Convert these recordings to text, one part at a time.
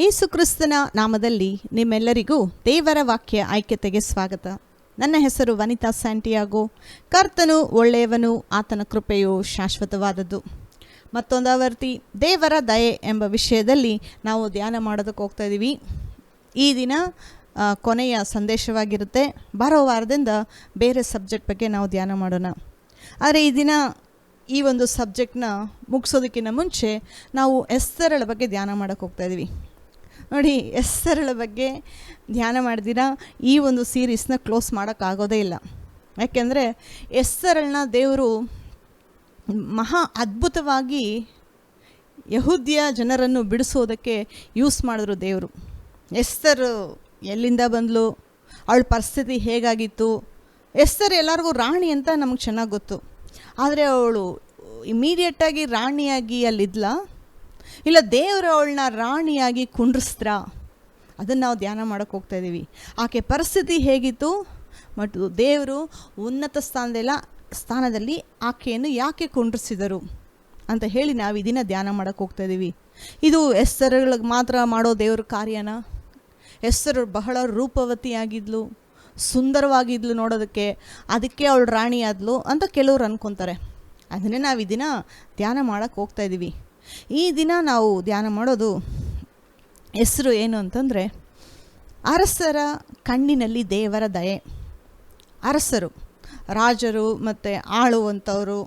ಯೇಸು ಕ್ರಿಸ್ತನ ನಾಮದಲ್ಲಿ ನಿಮ್ಮೆಲ್ಲರಿಗೂ ದೇವರ ವಾಕ್ಯ ಐಕ್ಯತೆಗೆ ಸ್ವಾಗತ. ನನ್ನ ಹೆಸರು ವನಿತಾ ಸ್ಯಾಂಟಿಯಾಗೋ. ಕರ್ತನು ಒಳ್ಳೆಯವನು, ಆತನ ಕೃಪೆಯು ಶಾಶ್ವತವಾದದ್ದು. ಮತ್ತೊಂದು ಆವರ್ತಿ ದೇವರ ದಯೆ ಎಂಬ ವಿಷಯದಲ್ಲಿ ನಾವು ಧ್ಯಾನ ಮಾಡೋದಕ್ಕೆ ಹೋಗ್ತಾ ಇದ್ದೀವಿ. ಈ ದಿನ ಕೊನೆಯ ಸಂದೇಶವಾಗಿರುತ್ತೆ. ಬರೋ ವಾರದಿಂದ ಬೇರೆ ಸಬ್ಜೆಕ್ಟ್ ಬಗ್ಗೆ ನಾವು ಧ್ಯಾನ ಮಾಡೋಣ. ಆದರೆ ಈ ದಿನ ಈ ಒಂದು ಸಬ್ಜೆಕ್ಟ್ನ ಮುಗಿಸೋದಕ್ಕಿಂತ ಮುಂಚೆ ನಾವು ಎಸ್ತರಳ ಬಗ್ಗೆ ಧ್ಯಾನ ಮಾಡೋಕ್ಕೆ ಹೋಗ್ತಾ ಇದ್ದೀವಿ. ನೋಡಿ, ಎಸ್ತರಳ ಬಗ್ಗೆ ಧ್ಯಾನ ಮಾಡಿದಿರ ಈ ಒಂದು ಸೀರೀಸ್ನ ಕ್ಲೋಸ್ ಮಾಡೋಕ್ಕಾಗೋದೇ ಇಲ್ಲ. ಯಾಕೆಂದರೆ ಎಸ್ತರಳನ್ನ ದೇವರು ಮಹಾ ಅದ್ಭುತವಾಗಿ ಯಹೂದ್ಯ ಜನರನ್ನು ಬಿಡಿಸೋದಕ್ಕೆ ಯೂಸ್ ಮಾಡಿದ್ರು ದೇವರು. ಎಸ್ತರ್ ಎಲ್ಲಿಂದ ಬಂದಳು, ಅವಳ ಪರಿಸ್ಥಿತಿ ಹೇಗಾಗಿತ್ತು. ಎಸ್ತರ್ ಎಲ್ಲರಿಗೂ ರಾಣಿ ಅಂತ ನಮಗೆ ಚೆನ್ನಾಗಿ ಗೊತ್ತು. ಆದರೆ ಅವಳು ಇಮಿಡಿಯೇಟಾಗಿ ರಾಣಿಯಾಗಿ ಅಲ್ಲಿದ್ಲ, ಇಲ್ಲ ದೇವರು ಅವಳನ್ನ ರಾಣಿಯಾಗಿ ಕುಂಡ್ರಿಸ್ತ್ರ, ಅದನ್ನು ನಾವು ಧ್ಯಾನ ಮಾಡೋಕ್ಕೆ ಹೋಗ್ತಾ ಇದ್ದೀವಿ. ಆಕೆ ಪರಿಸ್ಥಿತಿ ಹೇಗಿತ್ತು ಮತ್ತು ದೇವರು ಉನ್ನತ ಸ್ಥಾನದಲ್ಲಿ ಆಕೆಯನ್ನು ಯಾಕೆ ಕುಂಡ್ರಿಸಿದರು ಅಂತ ಹೇಳಿ ನಾವು ಇದನ್ನು ಧ್ಯಾನ ಮಾಡೋಕ್ಕೆ ಹೋಗ್ತಾ ಇದ್ದೀವಿ. ಇದು ಎಸ್ತರ್ಗಳಿಗೆ ಮಾತ್ರ ಮಾಡೋ ದೇವ್ರ ಕಾರ್ಯನ? ಎಸ್ತರು ಬಹಳ ರೂಪವತಿಯಾಗಿದ್ಲು, ಸುಂದರವಾಗಿದ್ಲು ನೋಡೋದಕ್ಕೆ, ಅದಕ್ಕೆ ಅವಳು ರಾಣಿ ಆದ್ಲು ಅಂತ ಕೆಲವರು ಅಂದ್ಕೊತಾರೆ. ಅದನ್ನೇ ನಾವು ಈ ದಿನ ಧ್ಯಾನ ಮಾಡೋಕ್ಕೆ ಹೋಗ್ತಾ ಇದ್ದೀವಿ. ಈ ದಿನ ನಾವು ಧ್ಯಾನ ಮಾಡೋದು ಹೆಸರು ಏನು ಅಂತಂದರೆ, ಅರಸರ ಕಣ್ಣಿನಲ್ಲಿ ದೇವರ ದಯೆ. ಅರಸರು, ರಾಜರು ಮತ್ತು ಆಳುವಂಥವರು,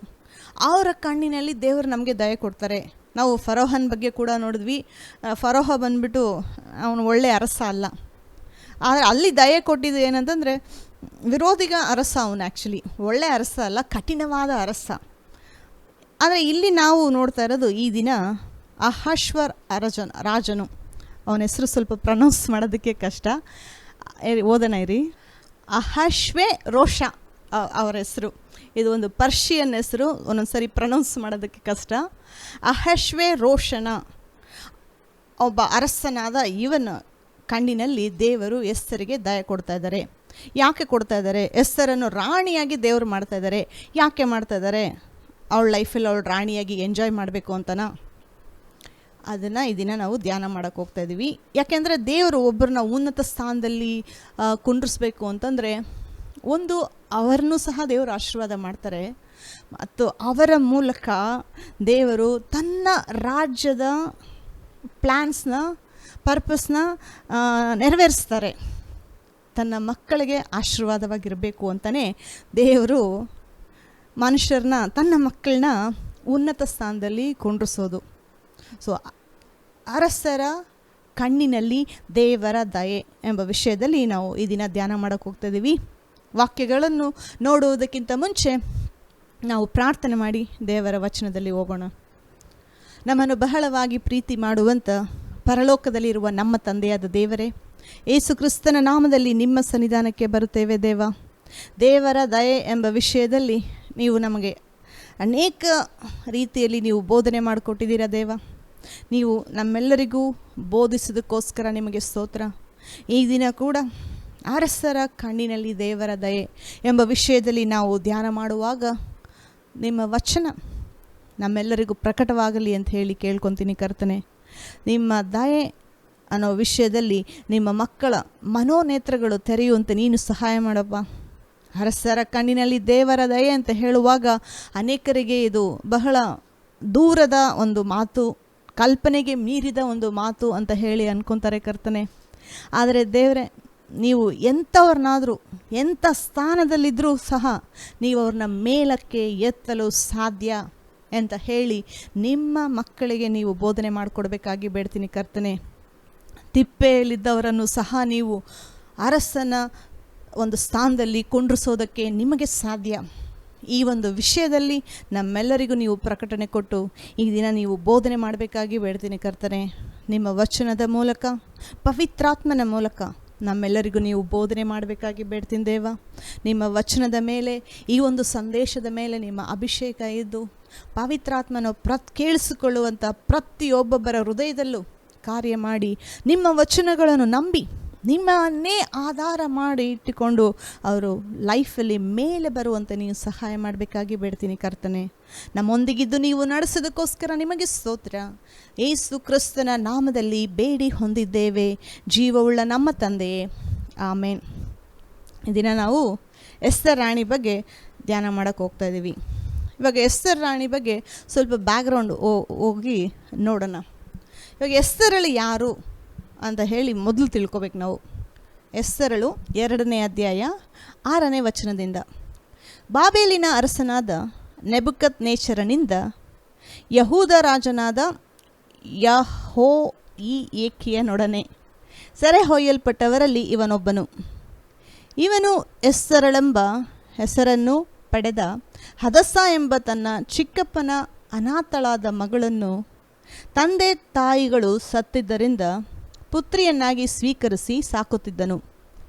ಅವರ ಕಣ್ಣಿನಲ್ಲಿ ದೇವರು ನಮಗೆ ದಯೆ ಕೊಡ್ತಾರೆ. ನಾವು ಫರೋಹನ ಬಗ್ಗೆ ಕೂಡ ನೋಡಿದ್ವಿ. ಫರೋಹ ಬಂದುಬಿಟ್ಟು ಅವನು ಒಳ್ಳೆಯ ಅರಸ ಅಲ್ಲ. ಆದರೆ ಅಲ್ಲಿ ದಯೆ ಕೊಟ್ಟಿದ್ದು ಏನಂತಂದರೆ, ವಿರೋಧಿಗ ಅರಸ ಅವನು. ಆ್ಯಕ್ಚುಲಿ ಒಳ್ಳೆಯ ಅರಸ ಅಲ್ಲ, ಕಠಿಣವಾದ ಅರಸ. ಆದರೆ ಇಲ್ಲಿ ನಾವು ನೋಡ್ತಾ ಇರೋದು ಈ ದಿನ ಅಹಶ್ವರ್ ರಾಜನು. ಅವನ ಹೆಸರು ಸ್ವಲ್ಪ ಪ್ರನೌನ್ಸ್ ಮಾಡೋದಕ್ಕೆ ಕಷ್ಟ, ಓದೋಣ ಇರಿ. ಅಹಶ್ವೆ ರೋಷ ಅವರ ಹೆಸರು. ಇದು ಒಂದು ಪರ್ಷಿಯನ್ ಹೆಸರು, ಒಂದೊಂದು ಸರಿ ಪ್ರನೌನ್ಸ್ ಮಾಡೋದಕ್ಕೆ ಕಷ್ಟ. ಅಹಶ್ವೆ ರೋಷನ ಒಬ್ಬ ಅರಸನಾದ ಇವನ ಕಣ್ಣಿನಲ್ಲಿ ದೇವರು ಎಸ್ತರಿಗೆ ದಯೆ ಕೊಡ್ತಾ ಇದ್ದಾರೆ. ಯಾಕೆ ಕೊಡ್ತಾ ಇದ್ದಾರೆ? ಎಸ್ತರನ್ನು ರಾಣಿಯಾಗಿ ದೇವರು ಮಾಡ್ತಾ ಇದ್ದಾರೆ. ಯಾಕೆ ಮಾಡ್ತಾ ಇದ್ದಾರೆ? ಅವಳ ಲೈಫಲ್ಲಿ ಅವಳು ರಾಣಿಯಾಗಿ ಎಂಜಾಯ್ ಮಾಡಬೇಕು ಅಂತನಾ? ಅದನ್ನು ಈ ದಿನ ನಾವು ಧ್ಯಾನ ಮಾಡೋಕ್ಕೆ ಹೋಗ್ತಾ ಇದ್ದೀವಿ. ಯಾಕೆಂದರೆ ದೇವರು ಒಬ್ಬರನ್ನ ಉನ್ನತ ಸ್ಥಾನದಲ್ಲಿ ಕುಂಡ್ರಿಸ್ಬೇಕು ಅಂತಂದರೆ, ಒಂದು ಅವರನ್ನು ಸಹ ದೇವರು ಆಶೀರ್ವಾದ ಮಾಡ್ತಾರೆ, ಮತ್ತು ಅವರ ಮೂಲಕ ದೇವರು ತನ್ನ ರಾಜ್ಯದ ಪ್ಲ್ಯಾನ್ಸ್ನ, ಪರ್ಪಸ್ನ ನೆರವೇರಿಸ್ತಾರೆ. ತನ್ನ ಮಕ್ಕಳಿಗೆ ಆಶೀರ್ವಾದವಾಗಿರಬೇಕು ಅಂತಲೇ ದೇವರು ಮನುಷ್ಯರನ್ನ, ತನ್ನ ಮಕ್ಕಳನ್ನ ಉನ್ನತ ಸ್ಥಾನದಲ್ಲಿ ಕುಂಡ್ರಿಸೋದು. ಸೊ ಅರಸರ ಕಣ್ಣಿನಲ್ಲಿ ದೇವರ ದಯೆ ಎಂಬ ವಿಷಯದಲ್ಲಿ ನಾವು ಈ ದಿನ ಧ್ಯಾನ ಮಾಡೋಕ್ಕೆ ಹೋಗ್ತಾ ಇದ್ದೀವಿ. ವಾಕ್ಯಗಳನ್ನು ನೋಡುವುದಕ್ಕಿಂತ ಮುಂಚೆ ನಾವು ಪ್ರಾರ್ಥನೆ ಮಾಡಿ ದೇವರ ವಚನದಲ್ಲಿ ಹೋಗೋಣ. ನಮ್ಮನ್ನು ಬಹಳವಾಗಿ ಪ್ರೀತಿ ಮಾಡುವಂಥ ಪರಲೋಕದಲ್ಲಿರುವ ನಮ್ಮ ತಂದೆಯಾದ ದೇವರೇ, ಯೇಸು ಕ್ರಿಸ್ತನ ನಾಮದಲ್ಲಿ ನಿಮ್ಮ ಸನ್ನಿಧಾನಕ್ಕೆ ಬರುತ್ತೇವೆ ದೇವ. ದೇವರ ದಯೆ ಎಂಬ ವಿಷಯದಲ್ಲಿ ನೀವು ನಮಗೆ ಅನೇಕ ರೀತಿಯಲ್ಲಿ ನೀವು ಬೋಧನೆ ಮಾಡಿಕೊಟ್ಟಿದ್ದೀರಾ ದೇವ. ನೀವು ನಮ್ಮೆಲ್ಲರಿಗೂ ಬೋಧಿಸೋದಕ್ಕೋಸ್ಕರ ನಿಮಗೆ ಸ್ತೋತ್ರ. ಈ ದಿನ ಕೂಡ ಅರಸರ ಕಣ್ಣಿನಲ್ಲಿ ದೇವರ ದಯೆ ಎಂಬ ವಿಷಯದಲ್ಲಿ ನಾವು ಧ್ಯಾನ ಮಾಡುವಾಗ ನಿಮ್ಮ ವಚನ ನಮ್ಮೆಲ್ಲರಿಗೂ ಪ್ರಕಟವಾಗಲಿ ಅಂತ ಹೇಳಿ ಕೇಳ್ಕೊತೀನಿ ಕರ್ತನೆ. ನಿಮ್ಮ ದಯೆ ಅನ್ನೋ ವಿಷಯದಲ್ಲಿ ನಿಮ್ಮ ಮಕ್ಕಳ ಮನೋನೇತ್ರಗಳು ತೆರೆಯುವಂತೆ ನೀನು ಸಹಾಯ ಮಾಡಪ್ಪ. ಅರಸರ ಕಣ್ಣಿನಲ್ಲಿ ದೇವರ ದಯೆ ಅಂತ ಹೇಳುವಾಗ ಅನೇಕರಿಗೆ ಇದು ಬಹಳ ದೂರದ ಒಂದು ಮಾತು, ಕಲ್ಪನೆಗೆ ಮೀರಿದ ಒಂದು ಮಾತು ಅಂತ ಹೇಳಿ ಅನ್ಕೊತಾರೆ ಕರ್ತನೆ. ಆದರೆ ದೇವರೇ, ನೀವು ಎಂಥವ್ರನ್ನಾದರೂ ಎಂಥ ಸ್ಥಾನದಲ್ಲಿದ್ದರೂ ಸಹ ನೀವು ಅವ್ರನ್ನ ಮೇಲಕ್ಕೆ ಎತ್ತಲು ಸಾಧ್ಯ ಅಂತ ಹೇಳಿ ನಿಮ್ಮ ಮಕ್ಕಳಿಗೆ ನೀವು ಬೋಧನೆ ಮಾಡಿಕೊಡ್ಬೇಕಾಗಿ ಬೇಡ್ತೀನಿ ಕರ್ತನೆ. ತಿಪ್ಪೆಯಲ್ಲಿದ್ದವರನ್ನು ಸಹ ನೀವು ಅರಸನ ಒಂದು ಸ್ಥಾನದಲ್ಲಿ ಕುಂಡ್ರಿಸೋದಕ್ಕೆ ನಿಮಗೆ ಸಾಧ್ಯ. ಈ ಒಂದು ವಿಷಯದಲ್ಲಿ ನಮ್ಮೆಲ್ಲರಿಗೂ ನೀವು ಪ್ರಕಟಣೆ ಕೊಟ್ಟು ಈ ದಿನ ನೀವು ಬೋಧನೆ ಮಾಡಬೇಕಾಗಿ ಬೇಡ್ತೀನಿ ಕರ್ತನೆ. ನಿಮ್ಮ ವಚನದ ಮೂಲಕ, ಪವಿತ್ರಾತ್ಮನ ಮೂಲಕ ನಮ್ಮೆಲ್ಲರಿಗೂ ನೀವು ಬೋಧನೆ ಮಾಡಬೇಕಾಗಿ ಬೇಡ್ತೀನಿ ದೇವ. ನಿಮ್ಮ ವಚನದ ಮೇಲೆ, ಈ ಒಂದು ಸಂದೇಶದ ಮೇಲೆ ನಿಮ್ಮ ಅಭಿಷೇಕ ಇದ್ದು ಪವಿತ್ರಾತ್ಮನ ಕೇಳಿಸಿಕೊಳ್ಳುವಂಥ ಪ್ರತಿಯೊಬ್ಬೊಬ್ಬರ ಹೃದಯದಲ್ಲೂ ಕಾರ್ಯ ಮಾಡಿ, ನಿಮ್ಮ ವಚನಗಳನ್ನು ನಂಬಿ ನಿಮ್ಮನ್ನೇ ಆಧಾರ ಮಾಡಿ ಇಟ್ಟುಕೊಂಡು ಅವರು ಲೈಫಲ್ಲಿ ಮೇಲೆ ಬರುವಂತೆ ನೀವು ಸಹಾಯ ಮಾಡಬೇಕಾಗಿ ಬೇಡ್ತೀನಿ ಕರ್ತನೆ. ನಮ್ಮೊಂದಿಗಿದ್ದು ನೀವು ನಡೆಸೋದಕ್ಕೋಸ್ಕರ ನಿಮಗೆ ಸ್ತೋತ್ರ. ಯೇಸು ಕ್ರಿಸ್ತನ ನಾಮದಲ್ಲಿ ಬೇಡಿ ಹೊಂದಿದ್ದೇವೆ ಜೀವವುಳ್ಳ ನಮ್ಮ ತಂದೆಯೇ, ಆಮೇನ್. ಈ ದಿನ ನಾವು ಎಸ್ತರ್ ರಾಣಿ ಬಗ್ಗೆ ಧ್ಯಾನ ಮಾಡೋಕ್ಕೆ ಹೋಗ್ತಾ ಇದ್ದೀವಿ. ಇವಾಗ ಎಸ್ತರ್ ರಾಣಿ ಬಗ್ಗೆ ಸ್ವಲ್ಪ ಬ್ಯಾಕ್ಗ್ರೌಂಡ್ ಹೋಗಿ ನೋಡೋಣ. ಇವಾಗ ಎಸ್ತರಳು ಯಾರು ಅಂತ ಹೇಳಿ ಮೊದಲು ತಿಳ್ಕೊಬೇಕು ನಾವು. ಎಸ್ತರಳು 2ನೇ ಅಧ್ಯಾಯ 6ನೇ ವಚನದಿಂದ, ಬಾಬೇಲಿನ ಅರಸನಾದ ನೆಬುಕದ್ನೆಚ್ಚರನಿಂದ ಯಹೂದ ರಾಜನಾದ ಯೆಹೋಯಾಕೀಯನೊಡನೆ ಸೆರೆ ಹೊಯ್ಯಲ್ಪಟ್ಟವರಲ್ಲಿ ಇವನೊಬ್ಬನು. ಇವನು ಎಸ್ತರಳೆಂಬ ಹೆಸರನ್ನು ಪಡೆದ ಹದಸ್ಸ ಎಂಬ ತನ್ನ ಚಿಕ್ಕಪ್ಪನ ಅನಾಥಳಾದ ಮಗಳನ್ನು ತಂದೆ ತಾಯಿಗಳು ಸತ್ತಿದ್ದರಿಂದ ಪುತ್ರಿಯನ್ನಾಗಿ ಸ್ವೀಕರಿಸಿ ಸಾಕುತ್ತಿದ್ದನು.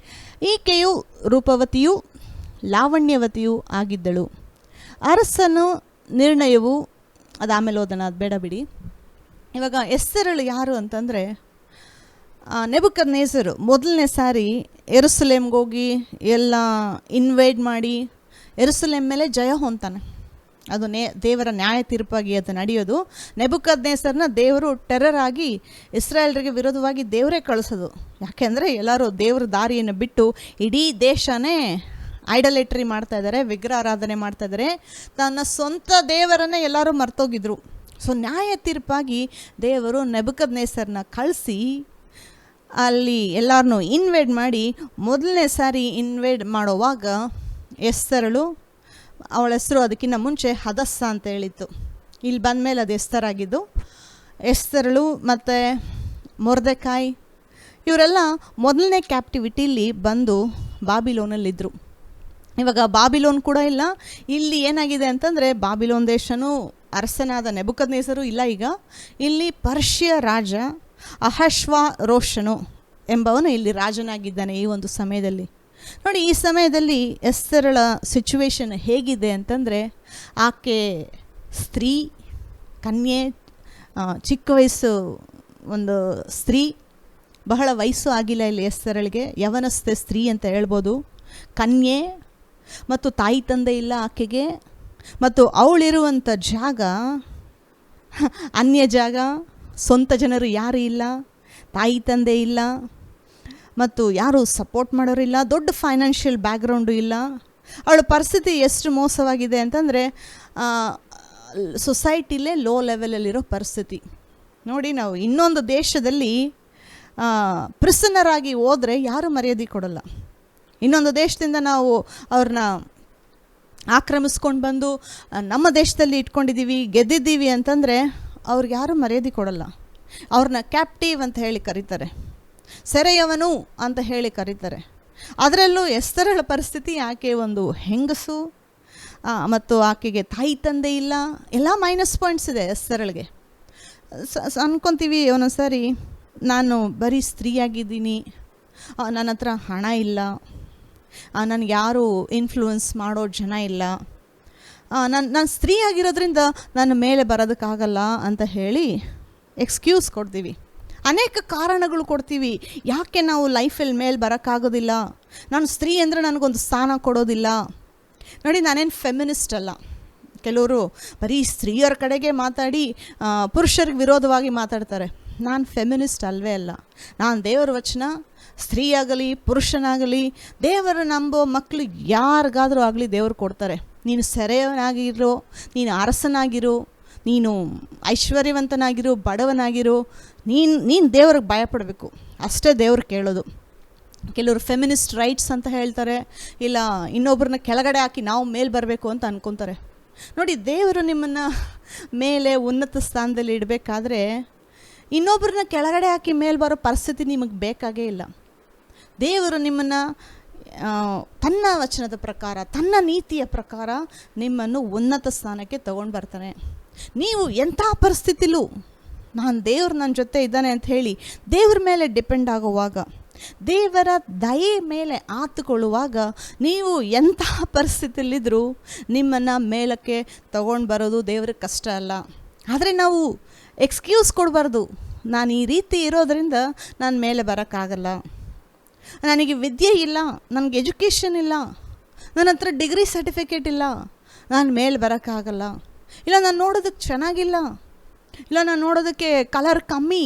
ಈಕೆಯು ರೂಪವತಿಯೂ ಲಾವಣ್ಯವತಿಯೂ ಆಗಿದ್ದಳು. ಅರಸನ ನಿರ್ಣಯವು ಅದಾಮೇಲೆ ಓದೋಣ, ಅದು ಬೇಡ ಬಿಡಿ. ಇವಾಗ ಎಸ್ತರಳು ಯಾರು ಅಂತಂದರೆ, ನೆಬುಕದ್ನೆಚ್ಚರ್ ಮೊದಲನೇ ಸಾರಿ ಯೆರೂಸಲೇಮ್ಗೆ ಹೋಗಿ ಎಲ್ಲ ಇನ್ವೈಟ್ ಮಾಡಿ ಯೆರೂಸಲೇಮ್ ಮೇಲೆ ಜಯ ಹೊಂತಾನೆ. ಅದು ದೇವರ ನ್ಯಾಯ ತೀರ್ಪಾಗಿ ಅದು ನಡೆಯೋದು. ನೆಬುಕದ್ನೆಚ್ಚರನ ದೇವರು ಟೆರರ್ ಆಗಿ ಇಸ್ರಾಯೇಲ್ರಿಗೆ ವಿರೋಧವಾಗಿ ದೇವರೇ ಕಳಿಸೋದು. ಯಾಕೆಂದರೆ ಎಲ್ಲರೂ ದೇವರ ದಾರಿಯನ್ನು ಬಿಟ್ಟು ಇಡೀ ದೇಶನೇ ಐಡಲೇಟ್ರಿ ಮಾಡ್ತಾಯಿದ್ದಾರೆ, ವಿಗ್ರಹ ಆರಾಧನೆ ಮಾಡ್ತಾಯಿದ್ದಾರೆ. ತನ್ನ ಸ್ವಂತ ದೇವರನ್ನೇ ಎಲ್ಲರೂ ಮರ್ತೋಗಿದ್ರು. ಸೊ ನ್ಯಾಯ ತೀರ್ಪಾಗಿ ದೇವರು ನೆಬುಕದ್ನೆಚ್ಚರನ ಕಳಿಸಿ ಅಲ್ಲಿ ಎಲ್ಲರನ್ನೂ ಇನ್ವೈಟ್ ಮಾಡಿ, ಮೊದಲನೇ ಸಾರಿ ಇನ್ವೈಟ್ ಮಾಡೋವಾಗ ಎಸ್ತರಳು, ಅವಳ ಹೆಸರು ಅದಕ್ಕಿಂತ ಮುಂಚೆ ಹದಸ್ಸ ಅಂತ ಹೇಳಿತ್ತು. ಇಲ್ಲಿ ಬಂದಮೇಲೆ ಅದು ಎಸ್ತರಾಗಿದ್ದು. ಎಸ್ತರಳು ಮತ್ತು ಮೊರ್ದೆಕಾಯ್ ಇವರೆಲ್ಲ ಮೊದಲನೇ ಕ್ಯಾಪ್ಟಿವಿಟಿಲಿ ಬಂದು ಬಾಬಿಲೋನಲ್ಲಿದ್ದರು. ಇವಾಗ ಬಾಬಿಲೋನ್ ಕೂಡ ಇಲ್ಲ. ಇಲ್ಲಿ ಏನಾಗಿದೆ ಅಂತಂದರೆ, ಬಾಬಿಲೋನ್ ದೇಶನೂ ಅರಸನಾದ ನೆಬುಕದ್ನೆಚ್ಚರು ಇಲ್ಲ. ಈಗ ಇಲ್ಲಿ ಪರ್ಷಿಯ ರಾಜ ಅಹಷ್ವೇರೋಷನು ಎಂಬವನು ಇಲ್ಲಿ ರಾಜನಾಗಿದ್ದಾನೆ ಈ ಒಂದು ಸಮಯದಲ್ಲಿ. ನೋಡಿ, ಈ ಸಮಯದಲ್ಲಿ ಎಸ್ತರಳ ಸಿಚುವೇಶನ್ ಹೇಗಿದೆ ಅಂತಂದರೆ, ಆಕೆ ಸ್ತ್ರೀ, ಕನ್ಯೆ, ಚಿಕ್ಕ ವಯಸ್ಸು ಒಂದು ಸ್ತ್ರೀ, ಬಹಳ ವಯಸ್ಸು ಆಗಿಲ್ಲ ಇಲ್ಲಿ ಎಸ್ತರಳಿಗೆ, ಯವನಸ್ಥೆ ಸ್ತ್ರೀ ಅಂತ ಹೇಳ್ಬೋದು. ಕನ್ಯೆ ಮತ್ತು ತಾಯಿ ತಂದೆ ಇಲ್ಲ ಆಕೆಗೆ, ಮತ್ತು ಅವಳಿರುವಂಥ ಜಾಗ ಅನ್ಯ ಜಾಗ, ಸ್ವಂತ ಜನರು ಯಾರೂ ಇಲ್ಲ, ತಾಯಿ ತಂದೆ ಇಲ್ಲ, ಮತ್ತು ಯಾರು ಸಪೋರ್ಟ್ ಮಾಡೋರಿಲ್ಲ, ದೊಡ್ಡ ಫೈನಾನ್ಷಿಯಲ್ ಬ್ಯಾಕ್ಗ್ರೌಂಡು ಇಲ್ಲ. ಅವಳ ಪರಿಸ್ಥಿತಿ ಎಷ್ಟು ಮೋಸವಾಗಿದೆ ಅಂತಂದರೆ, ಸೊಸೈಟಿಲೇ ಲೋ ಲೆವೆಲಲ್ಲಿರೋ ಪರಿಸ್ಥಿತಿ. ನೋಡಿ, ನಾವು ಇನ್ನೊಂದು ದೇಶದಲ್ಲಿ ಪ್ರಿಸನರ್ ಆಗಿ ಹೋದರೆ ಯಾರೂ ಮರ್ಯಾದೆ ಕೊಡೋಲ್ಲ. ಇನ್ನೊಂದು ದೇಶದಿಂದ ನಾವು ಅವ್ರನ್ನ ಆಕ್ರಮಿಸ್ಕೊಂಡು ಬಂದು ನಮ್ಮ ದೇಶದಲ್ಲಿ ಇಟ್ಕೊಂಡಿದ್ದೀವಿ, ಗೆದ್ದಿದ್ದೀವಿ ಅಂತಂದರೆ ಅವ್ರಿಗೆ ಯಾರೂ ಮರ್ಯಾದೆ ಕೊಡೋಲ್ಲ. ಅವ್ರನ್ನ ಕ್ಯಾಪ್ಟಿವ್ ಅಂತ ಹೇಳಿ ಕರೀತಾರೆ, ಸೆರೆಯವನು ಅಂತ ಹೇಳಿ ಕರೀತಾರೆ. ಅದರಲ್ಲೂ ಎಸ್ತರಳ ಪರಿಸ್ಥಿತಿ, ಆಕೆ ಒಂದು ಹೆಂಗಸು ಮತ್ತು ಆಕೆಗೆ ತಾಯಿ ತಂದೆ ಇಲ್ಲ, ಎಲ್ಲ ಮೈನಸ್ ಪಾಯಿಂಟ್ಸ್ ಇದೆ ಎಸ್ತರಳಿಗೆ. ಅನ್ಕೊತೀವಿ ಒಂದೊಂದ್ಸಾರಿ, ನಾನು ಬರೀ ಸ್ತ್ರೀಯಾಗಿದ್ದೀನಿ, ನನ್ನ ಹತ್ರ ಹಣ ಇಲ್ಲ, ನನಗೆ ಯಾರು ಇನ್ಫ್ಲೂಯೆನ್ಸ್ ಮಾಡೋ ಜನ ಇಲ್ಲ, ನಾನು ಸ್ತ್ರೀ ಆಗಿರೋದ್ರಿಂದ ನನ್ನ ಮೇಲೆ ಬರೋದಕ್ಕಾಗಲ್ಲ ಅಂತ ಹೇಳಿ ಎಕ್ಸ್ಕ್ಯೂಸ್ ಕೊಡ್ತೀವಿ. ಅನೇಕ ಕಾರಣಗಳು ಕೊಡ್ತೀವಿ ಯಾಕೆ ನಾವು ಲೈಫಲ್ಲಿ ಮೇಲೆ ಬರೋಕ್ಕಾಗೋದಿಲ್ಲ. ನಾನು ಸ್ತ್ರೀ ಅಂದರೆ ನನಗೊಂದು ಸ್ಥಾನ ಕೊಡೋದಿಲ್ಲ. ನೋಡಿ, ನಾನೇನು ಫೆಮಿನಿಸ್ಟ್ ಅಲ್ಲ. ಕೆಲವರು ಬರೀ ಸ್ತ್ರೀಯರ ಕಡೆಗೆ ಮಾತಾಡಿ ಪುರುಷರಿಗೆ ವಿರೋಧವಾಗಿ ಮಾತಾಡ್ತಾರೆ. ನಾನು ಫೆಮಿನಿಸ್ಟ್ ಅಲ್ವೇ ಅಲ್ಲ. ನಾನು ದೇವರ ವಚನ, ಸ್ತ್ರೀಯಾಗಲಿ ಪುರುಷನಾಗಲಿ, ದೇವರ ನಂಬೋ ಮಕ್ಕಳು ಯಾರಿಗಾದರೂ ಆಗಲಿ ದೇವರು ಕೊಡ್ತಾರೆ. ನೀನು ಸೆರೆಯವನಾಗಿರೋ, ನೀನು ಅರಸನಾಗಿರೋ, ನೀನು ಐಶ್ವರ್ಯವಂತನಾಗಿರು, ಬಡವನಾಗಿರು, ನೀನು ದೇವ್ರಿಗೆ ಭಯಪಡಬೇಕು, ಅಷ್ಟೇ ದೇವ್ರು ಕೇಳೋದು. ಕೆಲವರು ಫೆಮಿನಿಸ್ಟ್ ರೈಟ್ಸ್ ಅಂತ ಹೇಳ್ತಾರೆ, ಇಲ್ಲ ಇನ್ನೊಬ್ಬರನ್ನ ಕೆಳಗಡೆ ಹಾಕಿ ನಾವು ಮೇಲೆ ಬರಬೇಕು ಅಂತ ಅಂದ್ಕೊತಾರೆ. ನೋಡಿ, ದೇವರು ನಿಮ್ಮನ್ನು ಮೇಲೆ ಉನ್ನತ ಸ್ಥಾನದಲ್ಲಿ ಇಡಬೇಕಾದ್ರೆ ಇನ್ನೊಬ್ಬರನ್ನ ಕೆಳಗಡೆ ಹಾಕಿ ಮೇಲೆ ಬರೋ ಪರಿಸ್ಥಿತಿ ನಿಮಗೆ ಬೇಕಾಗೇ ಇಲ್ಲ. ದೇವರು ನಿಮ್ಮನ್ನು ತನ್ನ ವಚನದ ಪ್ರಕಾರ, ತನ್ನ ನೀತಿಯ ಪ್ರಕಾರ ನಿಮ್ಮನ್ನು ಉನ್ನತ ಸ್ಥಾನಕ್ಕೆ ತಗೊಂಡು ಬರ್ತಾನೆ. ನೀವು ಎಂಥ ಪರಿಸ್ಥಿತಿಲೂ ದೇವರು ನನ್ನ ಜೊತೆ ಇದ್ದಾನೆ ಅಂತ ಹೇಳಿ ದೇವ್ರ ಮೇಲೆ ಡಿಪೆಂಡ್ ಆಗುವಾಗ, ದೇವರ ದಯೆ ಮೇಲೆ ಆತುಕೊಳ್ಳುವಾಗ, ನೀವು ಎಂಥ ಪರಿಸ್ಥಿತಿಯಲ್ಲಿದ್ದರೂ ನಿಮ್ಮನ್ನು ಮೇಲಕ್ಕೆ ತಗೊಂಡು ಬರೋದು ದೇವ್ರಿಗೆ ಕಷ್ಟ ಅಲ್ಲ. ಆದರೆ ನಾವು ಎಕ್ಸ್ಕ್ಯೂಸ್ ಕೊಡಬಾರ್ದು, ನಾನು ಈ ರೀತಿ ಇರೋದರಿಂದ ನಾನು ಮೇಲೆ ಬರೋಕ್ಕಾಗಲ್ಲ. ನನಗೆ ವಿದ್ಯೆ ಇಲ್ಲ, ನನಗೆ ಎಜುಕೇಷನ್ ಇಲ್ಲ, ನನ್ನ ಹತ್ರ ಡಿಗ್ರಿ ಸರ್ಟಿಫಿಕೇಟ್ ಇಲ್ಲ, ನಾನು ಮೇಲೆ ಬರೋಕ್ಕಾಗಲ್ಲ, ಇಲ್ಲ ನಾನು ನೋಡೋದಕ್ಕೆ ಚೆನ್ನಾಗಿಲ್ಲ, ಇಲ್ಲ ನಾನು ನೋಡೋದಕ್ಕೆ ಕಲರ್ ಕಮ್ಮಿ,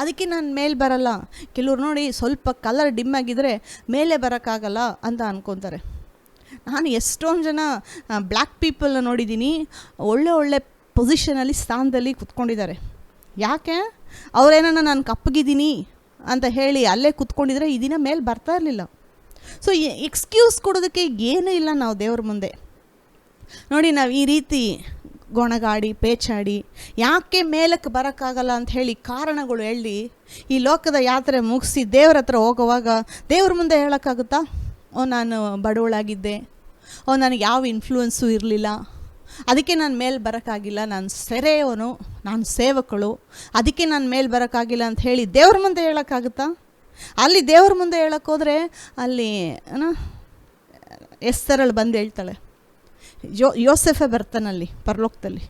ಅದಕ್ಕೆ ನಾನು ಮೇಲೆ ಬರಲ್ಲ. ಕೆಲವ್ರು ನೋಡಿ ಸ್ವಲ್ಪ ಕಲರ್ ಡಿಮ್ ಆಗಿದ್ದರೆ ಮೇಲೆ ಬರೋಕ್ಕಾಗಲ್ಲ ಅಂತ ಅನ್ಕೊತಾರೆ. ನಾನು ಎಷ್ಟೊಂದು ಜನ ಬ್ಲ್ಯಾಕ್ ಪೀಪಲ್ನ ನೋಡಿದ್ದೀನಿ, ಒಳ್ಳೆ ಪೊಸಿಷನಲ್ಲಿ ಸ್ಥಾನದಲ್ಲಿ ಕೂತ್ಕೊಂಡಿದ್ದಾರೆ. ಯಾಕೆ? ಅವರೇನೋ ನಾನು ಕಪ್ಪಗಿದ್ದೀನಿ ಅಂತ ಹೇಳಿ ಅಲ್ಲೇ ಕೂತ್ಕೊಂಡಿದ್ರೆ ಈ ದಿನ ಮೇಲೆ ಬರ್ತಾ ಇರಲಿಲ್ಲ. ಸೊ ಎಕ್ಸ್ಕ್ಯೂಸ್ ಕೊಡೋದಕ್ಕೆ ಏನೂ ಇಲ್ಲ ನಾವು ದೇವ್ರ ಮುಂದೆ. ನೋಡಿ, ನಾವು ಈ ರೀತಿ ಗೊಣಗಾಡಿ ಪೇಚಾಡಿ ಯಾಕೆ ಮೇಲಕ್ಕೆ ಬರೋಕ್ಕಾಗಲ್ಲ ಅಂತ ಹೇಳಿ ಕಾರಣಗಳು ಹೇಳಿ ಈ ಲೋಕದ ಯಾತ್ರೆ ಮುಗಿಸಿ ದೇವ್ರ ಹತ್ರ ಹೋಗುವಾಗ ದೇವ್ರ ಮುಂದೆ ಹೇಳೋಕ್ಕಾಗುತ್ತಾ? ನಾನು ಬಡವಳಾಗಿದ್ದೆ, ನನಗೆ ಯಾವ ಇನ್ಫ್ಲೂಯೆನ್ಸು ಇರಲಿಲ್ಲ, ಅದಕ್ಕೆ ನಾನು ಮೇಲೆ ಬರೋಕ್ಕಾಗಿಲ್ಲ, ನಾನು ಸೆರೆಯವನು, ನಾನು ಸೇವಕಳು, ಅದಕ್ಕೆ ನಾನು ಮೇಲೆ ಬರೋಕ್ಕಾಗಿಲ್ಲ ಅಂತ ಹೇಳಿ ದೇವ್ರ ಮುಂದೆ ಹೇಳೋಕ್ಕಾಗುತ್ತಾ? ಅಲ್ಲಿ ದೇವ್ರ ಮುಂದೆ ಹೇಳೋಕ್ಕೋದ್ರೆ ಅಲ್ಲಿ ಎಸ್ತರಳು ಬಂದು ಹೇಳ್ತಾಳೆ, ಯೋಸೆಫೆ ಬರ್ತಾನಲ್ಲಿ ಪರಲೋಕದಲ್ಲಿ,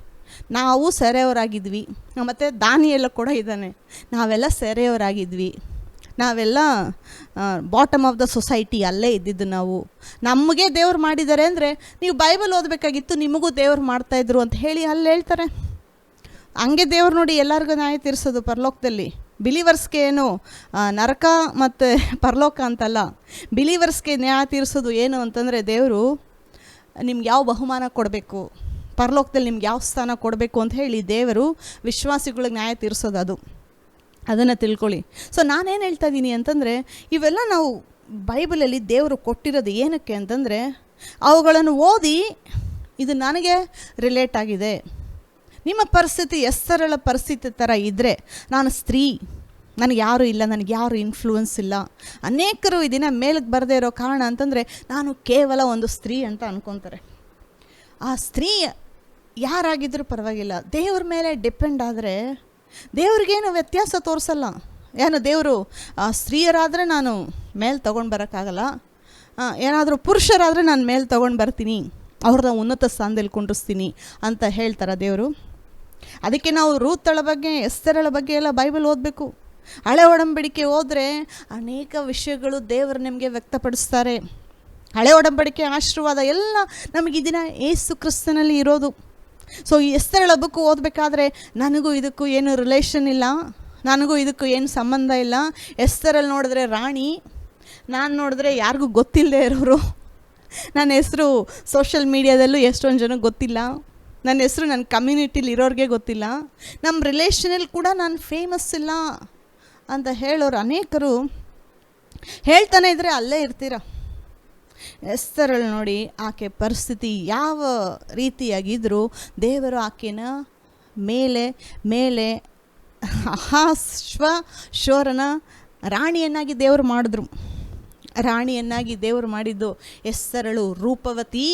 ನಾವು ಸೆರೆಯವರಾಗಿದ್ವಿ, ಮತ್ತು ದಾನಿಯೆಲ್ಲ ಕೂಡ ಇದ್ದಾನೆ, ನಾವೆಲ್ಲ ಸೆರೆಯವರಾಗಿದ್ವಿ, ನಾವೆಲ್ಲ ಬಾಟಮ್ ಆಫ್ ದ ಸೊಸೈಟಿ ಅಲ್ಲೇ ಇದ್ದಿದ್ದು, ನಮಗೆ ದೇವ್ರು ಮಾಡಿದ್ದಾರೆ ಅಂದರೆ ನೀವು ಬೈಬಲ್ ಓದಬೇಕಾಗಿತ್ತು, ನಿಮಗೂ ದೇವ್ರು ಮಾಡ್ತಾಯಿದ್ರು ಅಂತ ಹೇಳಿ ಅಲ್ಲಿ ಹೇಳ್ತಾರೆ. ಹಂಗೆ ದೇವ್ರು ನೋಡಿ ಎಲ್ಲರಿಗೂ ನ್ಯಾಯ ತೀರಿಸೋದು ಪರಲೋಕದಲ್ಲಿ. ಬಿಲೀವರ್ಸ್ಗೆ ಏನು ನರಕ ಮತ್ತು ಪರಲೋಕ ಅಂತಲ್ಲ, ಬಿಲೀವರ್ಸ್ಗೆ ನ್ಯಾಯ ತೀರಿಸೋದು ಏನು ಅಂತಂದರೆ ದೇವರು ನಿಮ್ಗೆ ಯಾವ ಬಹುಮಾನ ಕೊಡಬೇಕು, ಪರಲೋಕದಲ್ಲಿ ನಿಮ್ಗೆ ಯಾವ ಸ್ಥಾನ ಕೊಡಬೇಕು ಅಂತ ಹೇಳಿ ದೇವರು ವಿಶ್ವಾಸಿಗಳಿಗೆ ನ್ಯಾಯ ತೀರಿಸೋದು ಅದು. ಅದನ್ನು ತಿಳ್ಕೊಳ್ಳಿ. ಸೊ ನಾನೇನು ಹೇಳ್ತಾ ಇದ್ದೀನಿ ಅಂತಂದರೆ, ಇವೆಲ್ಲ ನಾವು ಬೈಬಲಲ್ಲಿ ದೇವರು ಕೊಟ್ಟಿರೋದು ಏನಕ್ಕೆ ಅಂತಂದರೆ, ಅವುಗಳನ್ನು ಓದಿ ಇದು ನನಗೆ ರಿಲೇಟ್ ಆಗಿದೆ, ನಿಮ್ಮ ಪರಿಸ್ಥಿತಿ ಎಸ್ತರಳ ಪರಿಸ್ಥಿತಿ ಥರ ಇದ್ದರೆ, ನಾನು ಸ್ತ್ರೀ, ನನಗೆ ಯಾರೂ ಇಲ್ಲ, ನನಗೆ ಯಾರು ಇನ್ಫ್ಲೂಯೆನ್ಸ್ ಇಲ್ಲ, ಅನೇಕರು ಇದನ್ನು ಮೇಲಕ್ಕೆ ಬರದೇ ಇರೋ ಕಾರಣ ಅಂತಂದರೆ ನಾನು ಕೇವಲ ಒಂದು ಸ್ತ್ರೀ ಅಂತ ಅಂದ್ಕೊತಾರೆ. ಆ ಸ್ತ್ರೀ ಯಾರಾಗಿದ್ದರೂ ಪರವಾಗಿಲ್ಲ, ದೇವ್ರ ಮೇಲೆ ಡಿಪೆಂಡ್ ಆದರೆ ದೇವ್ರಿಗೇನು ವ್ಯತ್ಯಾಸ ತೋರಿಸಲ್ಲ. ಏನು ದೇವರು ಸ್ತ್ರೀಯರಾದರೆ ನಾನು ಮೇಲೆ ತೊಗೊಂಡು ಬರೋಕ್ಕಾಗಲ್ಲ, ಏನಾದರೂ ಪುರುಷರಾದರೆ ನಾನು ಮೇಲೆ ತೊಗೊಂಡು ಬರ್ತೀನಿ, ಅವ್ರನ್ನ ಉನ್ನತ ಸ್ಥಾನದಲ್ಲಿ ಕುಂಡ್ರಿಸ್ತೀನಿ ಅಂತ ಹೇಳ್ತಾರೆ ದೇವರು. ಅದಕ್ಕೆ ನಾವು ರೂತಳ ಬಗ್ಗೆ ಎಸ್ತರಳ ಬಗ್ಗೆ ಎಲ್ಲ ಬೈಬಲ್ ಓದಬೇಕು. ಹಳೆ ಒಡಂಬಡಿಕೆ ಹೋದರೆ ಅನೇಕ ವಿಷಯಗಳು ದೇವರು ನಿಮಗೆ ವ್ಯಕ್ತಪಡಿಸ್ತಾರೆ. ಹಳೆ ಒಡಂಬಡಿಕೆ ಆಶೀರ್ವಾದ ಎಲ್ಲ ನಮಗೆ ದಿನ ಯೇಸು ಕ್ರಿಸ್ತನಲ್ಲಿ ಇರೋದು. ಸೊ ಈ ಎಸ್ತರಳ ಬುಕ್ ಓದಬೇಕಾದ್ರೆ ನನಗೂ ಇದಕ್ಕೂ ಏನು ರಿಲೇಷನ್ ಇಲ್ಲ, ನನಗೂ ಇದಕ್ಕೂ ಏನು ಸಂಬಂಧ ಇಲ್ಲ. ಎಸ್ತರಲ್ಲಿ ನೋಡಿದ್ರೆ ರಾಣಿ, ನಾನು ನೋಡಿದ್ರೆ ಯಾರಿಗೂ ಗೊತ್ತಿಲ್ಲದೆ ಇರೋರು. ನನ್ನ ಹೆಸರು ಸೋಷಲ್ ಮೀಡಿಯಾದಲ್ಲೂ ಎಷ್ಟೊಂದು ಜನಕ್ಕೆ ಗೊತ್ತಿಲ್ಲ, ನನ್ನ ಹೆಸರು ನನ್ನ ಕಮ್ಯುನಿಟಿಲಿ ಇರೋರಿಗೆ ಗೊತ್ತಿಲ್ಲ, ನಮ್ಮ ರಿಲೇಷನಲ್ಲಿ ಕೂಡ ನಾನು ಫೇಮಸ್ ಇಲ್ಲ ಅಂತ ಹೇಳೋರು ಅನೇಕರು ಹೇಳ್ತಾನೆ ಇದ್ದರೆ ಅಲ್ಲೇ ಇರ್ತೀರ. ಎಸ್ತರಳು ನೋಡಿ, ಆಕೆ ಪರಿಸ್ಥಿತಿ ಯಾವ ರೀತಿಯಾಗಿದ್ದರೂ ದೇವರು ಆಕೆನ ಮೇಲೆ ಮೇಲೆ ಶೋರನ ರಾಣಿಯನ್ನಾಗಿ ದೇವರು ಮಾಡಿದ್ರು. ರಾಣಿಯನ್ನಾಗಿ ದೇವರು ಮಾಡಿದ್ದು ಎಸ್ತರಳು ರೂಪವತಿ,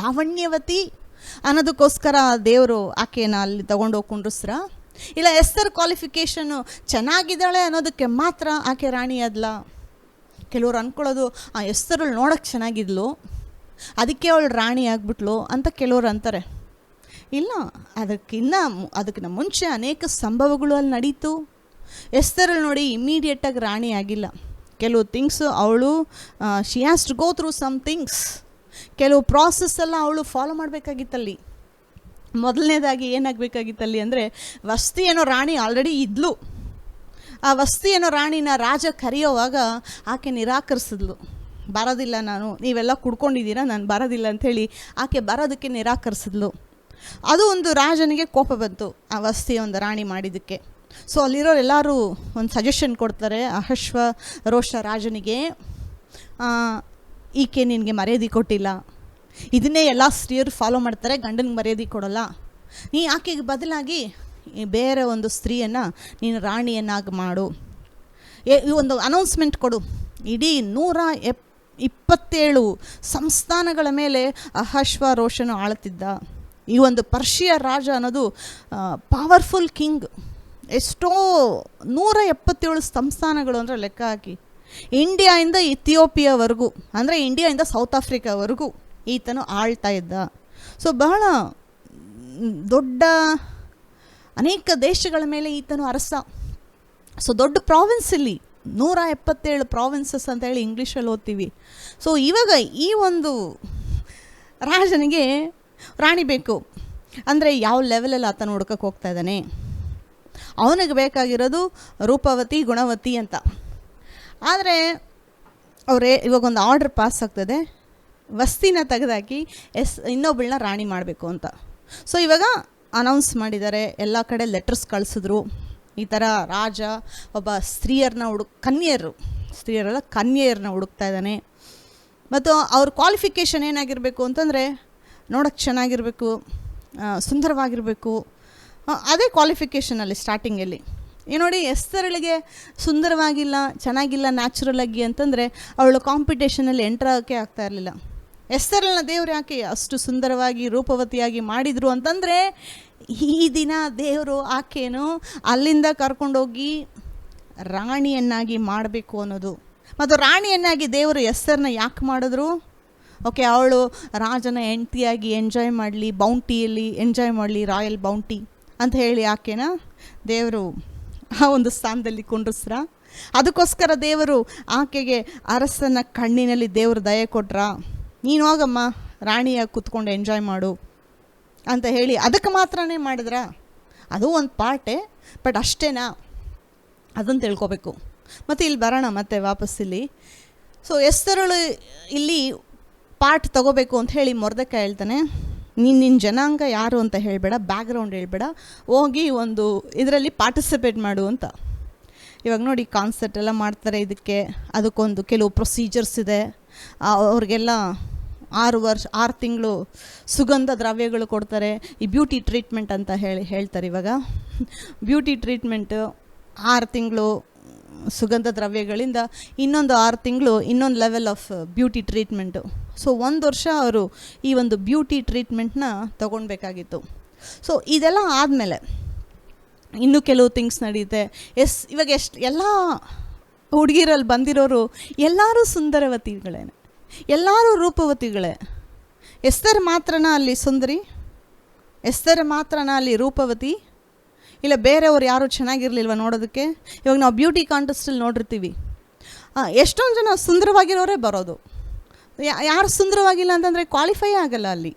ಲಾವಣ್ಯವತಿ ಅನ್ನೋದಕ್ಕೋಸ್ಕರ ದೇವರು ಆಕೆನ ಅಲ್ಲಿ ತೊಗೊಂಡೋಗಿ ಕುಂಡ್ರಿಸ್ರ? ಇಲ್ಲ ಎಸ್ತರ್ ಕ್ವಾಲಿಫಿಕೇಷನ್ನು ಚೆನ್ನಾಗಿದ್ದಾಳೆ ಅನ್ನೋದಕ್ಕೆ ಮಾತ್ರ ಆಕೆ ರಾಣಿ ಆದ್ಲ? ಕೆಲವರು ಅಂದ್ಕೊಳ್ಳೋದು ಆ ಎಸ್ತರಳು ನೋಡೋಕ್ಕೆ ಚೆನ್ನಾಗಿದ್ಲು ಅದಕ್ಕೆ ಅವಳು ರಾಣಿ ಆಗಿಬಿಟ್ಲು ಅಂತ ಕೆಲವರು ಅಂತಾರೆ. ಇಲ್ಲ, ಅದಕ್ಕಿಂತ ಮುಂಚೆ ಅನೇಕ ಸಂಭವಗಳು ಅಲ್ಲಿ ನಡೀತು. ಎಸ್ತರಳು ನೋಡಿ ಇಮ್ಮಿಡಿಯೇಟಾಗಿ ರಾಣಿ ಆಗಿಲ್ಲ. ಕೆಲವು ಥಿಂಗ್ಸು ಅವಳು she has to go through some things. ಕೆಲವು ಪ್ರಾಸೆಸ್ಸೆಲ್ಲ ಅವಳು ಫಾಲೋ ಮಾಡಬೇಕಾಗಿತ್ತಲ್ಲಿ. ಮೊದಲನೇದಾಗಿ ಏನಾಗಬೇಕಾಗಿತ್ತಲ್ಲಿ ಅಂದರೆ, ವಸ್ತಿ ಏನೋ ರಾಣಿ ಆಲ್ರೆಡಿ ಇದ್ಲು. ಆ ವಸ್ತಿ ಏನೋ ರಾಣಿನ ರಾಜ ಕರೆಯೋವಾಗ ಆಕೆ ನಿರಾಕರಿಸಿದ್ಲು. ಬರೋದಿಲ್ಲ ನಾನು, ನೀವೆಲ್ಲ ಕುಡ್ಕೊಂಡಿದ್ದೀರಾ, ನಾನು ಬರೋದಿಲ್ಲ ಅಂಥೇಳಿ ಆಕೆ ಬರೋದಕ್ಕೆ ನಿರಾಕರಿಸಿದ್ಲು. ಅದು ಒಂದು ರಾಜನಿಗೆ ಕೋಪ ಬಂತು ಆ ವಸ್ತಿ ಒಂದು ರಾಣಿ ಮಾಡಿದ್ದಕ್ಕೆ. ಸೊ ಅಲ್ಲಿರೋರು ಎಲ್ಲರೂ ಒಂದು ಸಜೆಷನ್ ಕೊಡ್ತಾರೆ ಅಹಶ್ವೇರೋಷ ರಾಜನಿಗೆ, ಈಕೆ ನಿನಗೆ ಮರ್ಯಾದೆ ಕೊಟ್ಟಿಲ್ಲ, ಇದನ್ನೇ ಎಲ್ಲ ಸ್ತ್ರೀಯರು ಫಾಲೋ ಮಾಡ್ತಾರೆ, ಗಂಡನಿಗೆ ಮರ್ಯಾದೆ ಕೊಡೋಲ್ಲ, ನೀ ಆಕೆಗೆ ಬದಲಾಗಿ ಬೇರೆ ಒಂದು ಸ್ತ್ರೀಯನ್ನು ನೀನು ರಾಣಿಯನ್ನಾಗಿ ಮಾಡು, ಈ ಒಂದು ಅನೌನ್ಸ್ಮೆಂಟ್ ಕೊಡು. ಇಡೀ 127 ಸಂಸ್ಥಾನಗಳ ಮೇಲೆ ಅಹಶ್ವೇರೋಷನು ಆಳ್ತಿದ್ದ. ಈ ಒಂದು ಪರ್ಷಿಯ ರಾಜ ಅನ್ನೋದು ಪವರ್ಫುಲ್ ಕಿಂಗ್. ಎಷ್ಟೋ 177 ಸಂಸ್ಥಾನಗಳು ಅಂದರೆ ಲೆಕ್ಕ ಹಾಕಿ, ಇಂಡಿಯಾಯಿಂದ ಇಥಿಯೋಪಿಯಾವರೆಗೂ, ಅಂದರೆ ಇಂಡಿಯಾದಿಂದ ಸೌತ್ ಆಫ್ರಿಕಾವರೆಗೂ ಈತನು ಆಳ್ತಾ ಇದ್ದ. ಸೊ ಬಹಳ ದೊಡ್ಡ ಅನೇಕ ದೇಶಗಳ ಮೇಲೆ ಈತನು ಅರಸ. ಸೊ ದೊಡ್ಡ ಪ್ರಾವಿನ್ಸಲ್ಲಿ 177 ಪ್ರಾವಿನ್ಸಸ್ ಅಂತೇಳಿ ಇಂಗ್ಲೀಷಲ್ಲಿ ಓದ್ತೀವಿ. ಸೊ ಇವಾಗ ಈ ಒಂದು ರಾಜನಿಗೆ ರಾಣಿ ಬೇಕು ಅಂದರೆ ಯಾವ ಲೆವೆಲಲ್ಲಿ ಆತನ ಹುಡ್ಕಕ್ಕೆ ಹೋಗ್ತಾ ಇದ್ದಾನೆ. ಅವನಿಗೆ ಬೇಕಾಗಿರೋದು ರೂಪವತಿ ಗುಣವತಿ ಅಂತ. ಆದರೆ ಇವಾಗ ಒಂದು ಆರ್ಡರ್ ಪಾಸ್ ಆಗ್ತದೆ, ವಸ್ತಿನ ತೆಗೆದಾಕಿ ಇನ್ನೊಬ್ಬಳನ್ನ ರಾಣಿ ಮಾಡಬೇಕು ಅಂತ. ಸೊ ಇವಾಗ ಅನೌನ್ಸ್ ಮಾಡಿದ್ದಾರೆ, ಎಲ್ಲ ಕಡೆ ಲೆಟರ್ಸ್ ಕಳಿಸಿದ್ರು, ಈ ಥರ ರಾಜ ಒಬ್ಬ ಸ್ತ್ರೀಯರನ್ನ ಕನ್ಯೆಯರನ್ನ ಹುಡುಕ್ತಾ ಇದ್ದಾನೆ. ಮತ್ತು ಅವ್ರ ಕ್ವಾಲಿಫಿಕೇಷನ್ ಏನಾಗಿರಬೇಕು ಅಂತಂದರೆ ನೋಡೋಕ್ಕೆ ಚೆನ್ನಾಗಿರಬೇಕು, ಸುಂದರವಾಗಿರಬೇಕು. ಅದೇ ಕ್ವಾಲಿಫಿಕೇಷನಲ್ಲಿ ಸ್ಟಾರ್ಟಿಂಗಲ್ಲಿ ನೋಡಿ, ಎಸ್ತರಳಿಗೆ ಸುಂದರವಾಗಿಲ್ಲ, ಚೆನ್ನಾಗಿಲ್ಲ, ನ್ಯಾಚುರಲ್ ಆಗಿ ಅಂತಂದರೆ ಅವಳು ಕಾಂಪಿಟೇಷನಲ್ಲಿ ಎಂಟರ್ ಆಗೋಕ್ಕೆ ಆಗ್ತಾ ಇರಲಿಲ್ಲ. ಎಸ್ತರಳನ್ನ ದೇವರು ಯಾಕೆ ಅಷ್ಟು ಸುಂದರವಾಗಿ ರೂಪವತಿಯಾಗಿ ಮಾಡಿದರು ಅಂತಂದರೆ, ಈ ದಿನ ದೇವರು ಆಕೆಯನ್ನು ಅಲ್ಲಿಂದ ಕರ್ಕೊಂಡೋಗಿ ರಾಣಿಯನ್ನಾಗಿ ಮಾಡಬೇಕು ಅನ್ನೋದು. ಮತ್ತು ರಾಣಿಯನ್ನಾಗಿ ದೇವರು ಎಸ್ತರನ್ನ ಯಾಕೆ ಮಾಡಿದ್ರು? ಓಕೆ, ಅವಳು ರಾಜನ ಹೆಂಡತಿಯಾಗಿ ಎಂಜಾಯ್ ಮಾಡಲಿ, ಬೌಂಟಿಯಲ್ಲಿ ಎಂಜಾಯ್ ಮಾಡಲಿ, ರಾಯಲ್ ಬೌಂಟಿ ಅಂತ ಹೇಳಿ ಆಕೆನ ದೇವರು ಆ ಒಂದು ಸ್ಥಾನದಲ್ಲಿ ಕುಂಡ್ರಿಸ್ರ. ಅದಕ್ಕೋಸ್ಕರ ದೇವರು ಆಕೆಗೆ ಅರಸನ ಕಣ್ಣಿನಲ್ಲಿ ದೇವರು ದಯೆ ಕೊಟ್ರ, ನೀನು ಹೋಗಮ್ಮ ರಾಣಿಯಾಗಿ ಕೂತ್ಕೊಂಡು ಎಂಜಾಯ್ ಮಾಡು ಅಂತ ಹೇಳಿ ಅದಕ್ಕೆ ಮಾತ್ರನೇ ಮಾಡಿದ್ರ? ಅದು ಒಂದು ಪಾರ್ಟೇ, ಬಟ್ ಅಷ್ಟೇನಾ ಅದನ್ನು ತಿಳ್ಕೊಬೇಕು. ಮತ್ತು ಇಲ್ಲಿ ಬರೋಣ ಮತ್ತೆ ವಾಪಸ್ ಇಲ್ಲಿ. ಸೊ ಎಸ್ತರಳು ಇಲ್ಲಿ ಪಾರ್ಟ್ ತಗೋಬೇಕು ಅಂತ ಹೇಳಿ ಮೊರ್ದೆಕಾಯಿ ಹೇಳ್ತಾನೆ, ನಿನ್ನ ಜನಾಂಗ ಯಾರು ಅಂತ ಹೇಳಬೇಡ, ಬ್ಯಾಕ್ಗ್ರೌಂಡ್ ಹೇಳ್ಬೇಡ, ಹೋಗಿ ಒಂದು ಇದರಲ್ಲಿ ಪಾರ್ಟಿಸಿಪೇಟ್ ಮಾಡು ಅಂತ. ಇವಾಗ ನೋಡಿ, ಕಾನ್ಸರ್ಟ್ ಎಲ್ಲ ಮಾಡ್ತಾರೆ, ಅದಕ್ಕೊಂದು ಕೆಲವು ಪ್ರೊಸೀಜರ್ಸ್ ಇದೆ. ಅವ್ರಿಗೆಲ್ಲ 6 ತಿಂಗಳು ಸುಗಂಧ ದ್ರವ್ಯಗಳು ಕೊಡ್ತಾರೆ. ಈ ಬ್ಯೂಟಿ ಟ್ರೀಟ್ಮೆಂಟ್ ಅಂತ ಹೇಳ್ತಾರೆ. ಇವಾಗ ಬ್ಯೂಟಿ ಟ್ರೀಟ್ಮೆಂಟು 6 ತಿಂಗಳು ಸುಗಂಧ ದ್ರವ್ಯಗಳಿಂದ, ಇನ್ನೊಂದು 6 ತಿಂಗಳು ಇನ್ನೊಂದು level of beauty treatment. So 1 ವರ್ಷ ಅವರು ಈ ಒಂದು ಬ್ಯೂಟಿ ಟ್ರೀಟ್ಮೆಂಟ್ನ ತೊಗೊಳ್ಬೇಕಾಗಿತ್ತು. ಸೊ ಇದೆಲ್ಲ ಆದಮೇಲೆ ಇನ್ನೂ ಕೆಲವು ಥಿಂಗ್ಸ್ ನಡೆಯುತ್ತೆ. ಇವಾಗ ಎಲ್ಲ ಹುಡುಗಿರಲ್ಲಿ ಬಂದಿರೋರು ಎಲ್ಲರೂ ಸುಂದರವತಿಗಳೇ, ಎಲ್ಲರೂ ರೂಪವತಿಗಳೇ. ಎಸ್ತರ್ ಮಾತ್ರನ ಅಲ್ಲಿ ಸುಂದರಿ? ಎಸ್ತರ್ ಮಾತ್ರನ ಅಲ್ಲಿ ರೂಪವತಿ? ಇಲ್ಲ ಬೇರೆಯವ್ರು ಯಾರೂ ಚೆನ್ನಾಗಿರಲಿಲ್ವ ನೋಡೋದಕ್ಕೆ? ಇವಾಗ ನಾವು ಬ್ಯೂಟಿ ಕಾಂಟೆಸ್ಟಲ್ಲಿ ನೋಡಿರ್ತೀವಿ, ಎಷ್ಟೊಂದು ಜನ ಸುಂದರವಾಗಿರೋರೇ ಬರೋದು. ಯಾರು ಸುಂದರವಾಗಿಲ್ಲ ಅಂತಂದರೆ ಕ್ವಾಲಿಫೈ ಆಗಲ್ಲ ಅಲ್ಲಿ.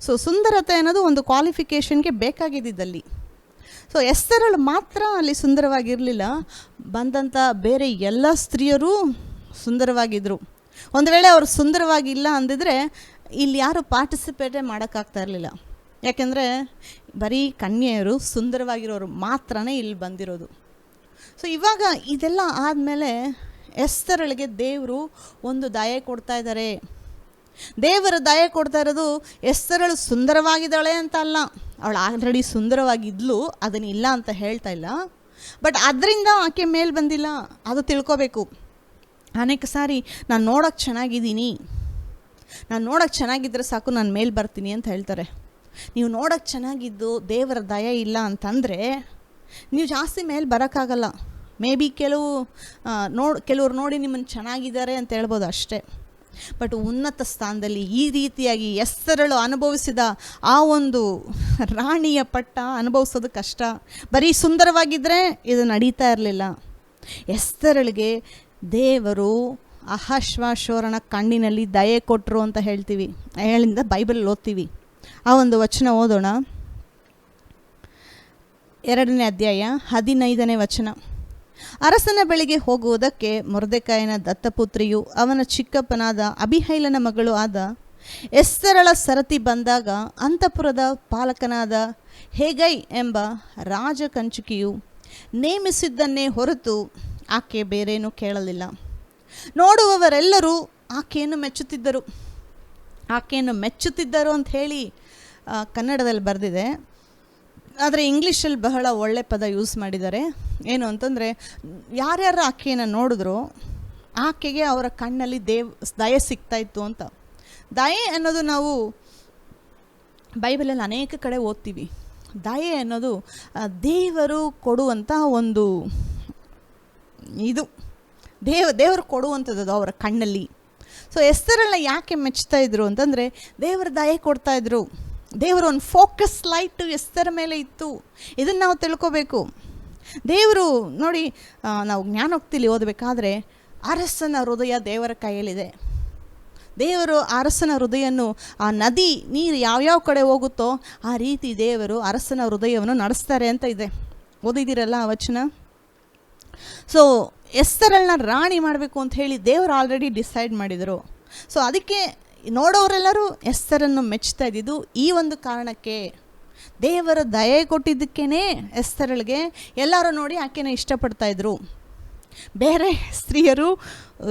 ಸೊ ಸುಂದರತೆ ಅನ್ನೋದು ಒಂದು ಕ್ವಾಲಿಫಿಕೇಷನ್ಗೆ ಬೇಕಾಗಿದ್ದಲ್ಲಿ. ಸೊ ಎಸ್ತರಳು ಮಾತ್ರ ಅಲ್ಲಿ ಸುಂದರವಾಗಿರಲಿಲ್ಲ, ಬಂದಂಥ ಬೇರೆ ಎಲ್ಲ ಸ್ತ್ರೀಯರು ಸುಂದರವಾಗಿದ್ದರು. ಒಂದು ವೇಳೆ ಅವರು ಸುಂದರವಾಗಿಲ್ಲ ಅಂದಿದ್ರೆ ಇಲ್ಲಿ ಯಾರು ಪಾರ್ಟಿಸಿಪೇಟೇ ಮಾಡೋಕ್ಕಾಗ್ತಾ ಇರಲಿಲ್ಲ. ಯಾಕೆಂದರೆ ಬರೀ ಕನ್ಯೆಯರು ಸುಂದರವಾಗಿರೋರು ಮಾತ್ರನೇ ಇಲ್ಲಿ ಬಂದಿರೋದು. ಸೊ ಇವಾಗ ಇದೆಲ್ಲ ಆದಮೇಲೆ ಎಸ್ತರಳಿಗೆ ದೇವರು ಒಂದು ದಯೆ ಕೊಡ್ತಾ ಇದ್ದಾರೆ. ದೇವರ ದಯೆ ಕೊಡ್ತಾ ಇರೋದು ಎಸ್ತರಳು ಸುಂದರವಾಗಿದ್ದಾಳೆ ಅಂತ ಅಲ್ಲ, ಅವಳು ಆಲ್ರೆಡಿ ಸುಂದರವಾಗಿದ್ಲು, ಅದನ್ನಿಲ್ಲ ಅಂತ ಹೇಳ್ತಾ ಇಲ್ಲ. ಬಟ್ ಅದರಿಂದ ಆಕೆ ಮೇಲೆ ಬಂದಿಲ್ಲ, ಅದು ತಿಳ್ಕೊಬೇಕು. ಅನೇಕ ಸಾರಿ ನಾನು ನೋಡೋಕ್ಕೆ ಚೆನ್ನಾಗಿದ್ದೀನಿ, ನಾನು ನೋಡೋಕ್ಕೆ ಚೆನ್ನಾಗಿದ್ದರೆ ಸಾಕು, ನಾನು ಮೇಲೆ ಬರ್ತೀನಿ ಅಂತ ಹೇಳ್ತಾರೆ. ನೀವು ನೋಡೋಕ್ಕೆ ಚೆನ್ನಾಗಿದ್ದು ದೇವರ ದಯೆ ಇಲ್ಲ ಅಂತಂದರೆ ನೀವು ಜಾಸ್ತಿ ಮೇಲೆ ಬರೋಕ್ಕಾಗಲ್ಲ. ಮೇ ಬಿ ಕೆಲವ್ರು ನೋಡಿ ನಿಮ್ಮನ್ನು ಚೆನ್ನಾಗಿದ್ದಾರೆ ಅಂತ ಹೇಳ್ಬೋದು ಅಷ್ಟೇ. ಬಟ್ ಉನ್ನತ ಸ್ಥಾನದಲ್ಲಿ ಈ ರೀತಿಯಾಗಿ ಎಸ್ತರಳು ಅನುಭವಿಸಿದ ಆ ಒಂದು ರಾಣಿಯ ಪಟ್ಟ ಅನುಭವಿಸೋದು ಕಷ್ಟ. ಬರೀ ಸುಂದರವಾಗಿದ್ದರೆ ಇದು ನಡೀತಾ ಇರಲಿಲ್ಲ. ಎಸ್ತರಳಿಗೆ ದೇವರು ಅಹಶ್ವೇರೋಷನ ಕಣ್ಣಿನಲ್ಲಿ ದಯೆ ಕೊಟ್ಟರು ಅಂತ ಹೇಳ್ತೀವಿ, ಹೇಳಿಂದ ಬೈಬಲ್ ಓದ್ತೀವಿ. ಆ ಒಂದು ವಚನ ಓದೋಣ. 2ನೇ ಅಧ್ಯಾಯ 15ನೇ ವಚನ. ಅರಸನ ಬಳಿಗೆ ಹೋಗುವುದಕ್ಕೆ ಮೊರ್ದೆಕಾಯನ ದತ್ತಪುತ್ರಿಯು ಅವನ ಚಿಕ್ಕಪ್ಪನಾದ ಅಬಿಹೈಲನ ಮಗಳು ಆದ ಎಸ್ತರಳ ಸರತಿ ಬಂದಾಗ ಅಂತಃಪುರದ ಪಾಲಕನಾದ ಹೇಗೈ ಎಂಬ ರಾಜಕಂಚುಕಿಯು ನೇಮಿಸಿದ್ದನ್ನೇ ಹೊರತು ಆಕೆ ಬೇರೇನೂ ಕೇಳಲಿಲ್ಲ. ನೋಡುವವರೆಲ್ಲರೂ ಆಕೆಯನ್ನು ಮೆಚ್ಚುತ್ತಿದ್ದರು ಅಂತ ಹೇಳಿ ಕನ್ನಡದಲ್ಲಿ ಬರೆದಿದೆ. ಆದರೆ ಇಂಗ್ಲೀಷಲ್ಲಿ ಬಹಳ ಒಳ್ಳೆ ಪದ ಯೂಸ್ ಮಾಡಿದ್ದಾರೆ. ಏನು ಅಂತಂದರೆ, ಯಾರ್ಯಾರು ಆಕೆಯನ್ನು ನೋಡಿದ್ರು ಆಕೆಗೆ ಅವರ ಕಣ್ಣಲ್ಲಿ ದಯೆ ಸಿಗ್ತಾಯಿತ್ತು ಅಂತ. ದಯೆ ಅನ್ನೋದು ನಾವು ಬೈಬಲಲ್ಲಿ ಅನೇಕ ಕಡೆ ಓದ್ತೀವಿ. ದಯೆ ಅನ್ನೋದು ದೇವರು ಕೊಡುವಂಥ ಒಂದು ಇದು, ದೇವರು ಕೊಡುವಂಥದ್ದು ಅವರ ಕಣ್ಣಲ್ಲಿ. ಸೊ ಎಸ್ತರಳನ್ನ ಯಾಕೆ ಮೆಚ್ತಾ ಇದ್ರು ಅಂತಂದರೆ ದೇವರ ದಯೆ ಕೊಡ್ತಾಯಿದ್ರು. ದೇವರು ಒಂದು ಫೋಕಸ್ ಲೈಟು ಎಸ್ತರ ಮೇಲೆ ಇತ್ತು. ಇದನ್ನು ನಾವು ತಿಳ್ಕೊಬೇಕು. ದೇವರು ನೋಡಿ, ನಾವು ಜ್ಞಾನೋಕ್ತಿಲಿ ಓದಬೇಕಾದ್ರೆ ಅರಸನ ಹೃದಯ ದೇವರ ಕೈಯಲ್ಲಿದೆ. ದೇವರು ಅರಸನ ಹೃದಯನ್ನು, ಆ ನದಿ ನೀರು ಯಾವ್ಯಾವ ಕಡೆ ಹೋಗುತ್ತೋ ಆ ರೀತಿ ದೇವರು ಅರಸನ ಹೃದಯವನ್ನು ನಡೆಸ್ತಾರೆ ಅಂತ ಇದೆ. ಓದಿದ್ದೀರಲ್ಲ ಆ ವಚನ. ಸೊ ಎಸ್ತರಳನ್ನ ರಾಣಿ ಮಾಡಬೇಕು ಅಂತ ಹೇಳಿ ದೇವರು ಆಲ್ರೆಡಿ ಡಿಸೈಡ್ ಮಾಡಿದರು. ಸೊ ಅದಕ್ಕೆ ನೋಡೋರೆಲ್ಲರೂ ಎಸ್ತರನ್ನು ಮೆಚ್ತಾ ಇದ್ದಿದ್ದು ಈ ಒಂದು ಕಾರಣಕ್ಕೆ. ದೇವರ ದಯೆ ಕೊಟ್ಟಿದ್ದಕ್ಕೇ ಎಸ್ತರಳಿಗೆ ಎಲ್ಲರೂ ನೋಡಿ ಆಕೆನ ಇಷ್ಟಪಡ್ತಾಯಿದ್ರು. ಬೇರೆ ಸ್ತ್ರೀಯರು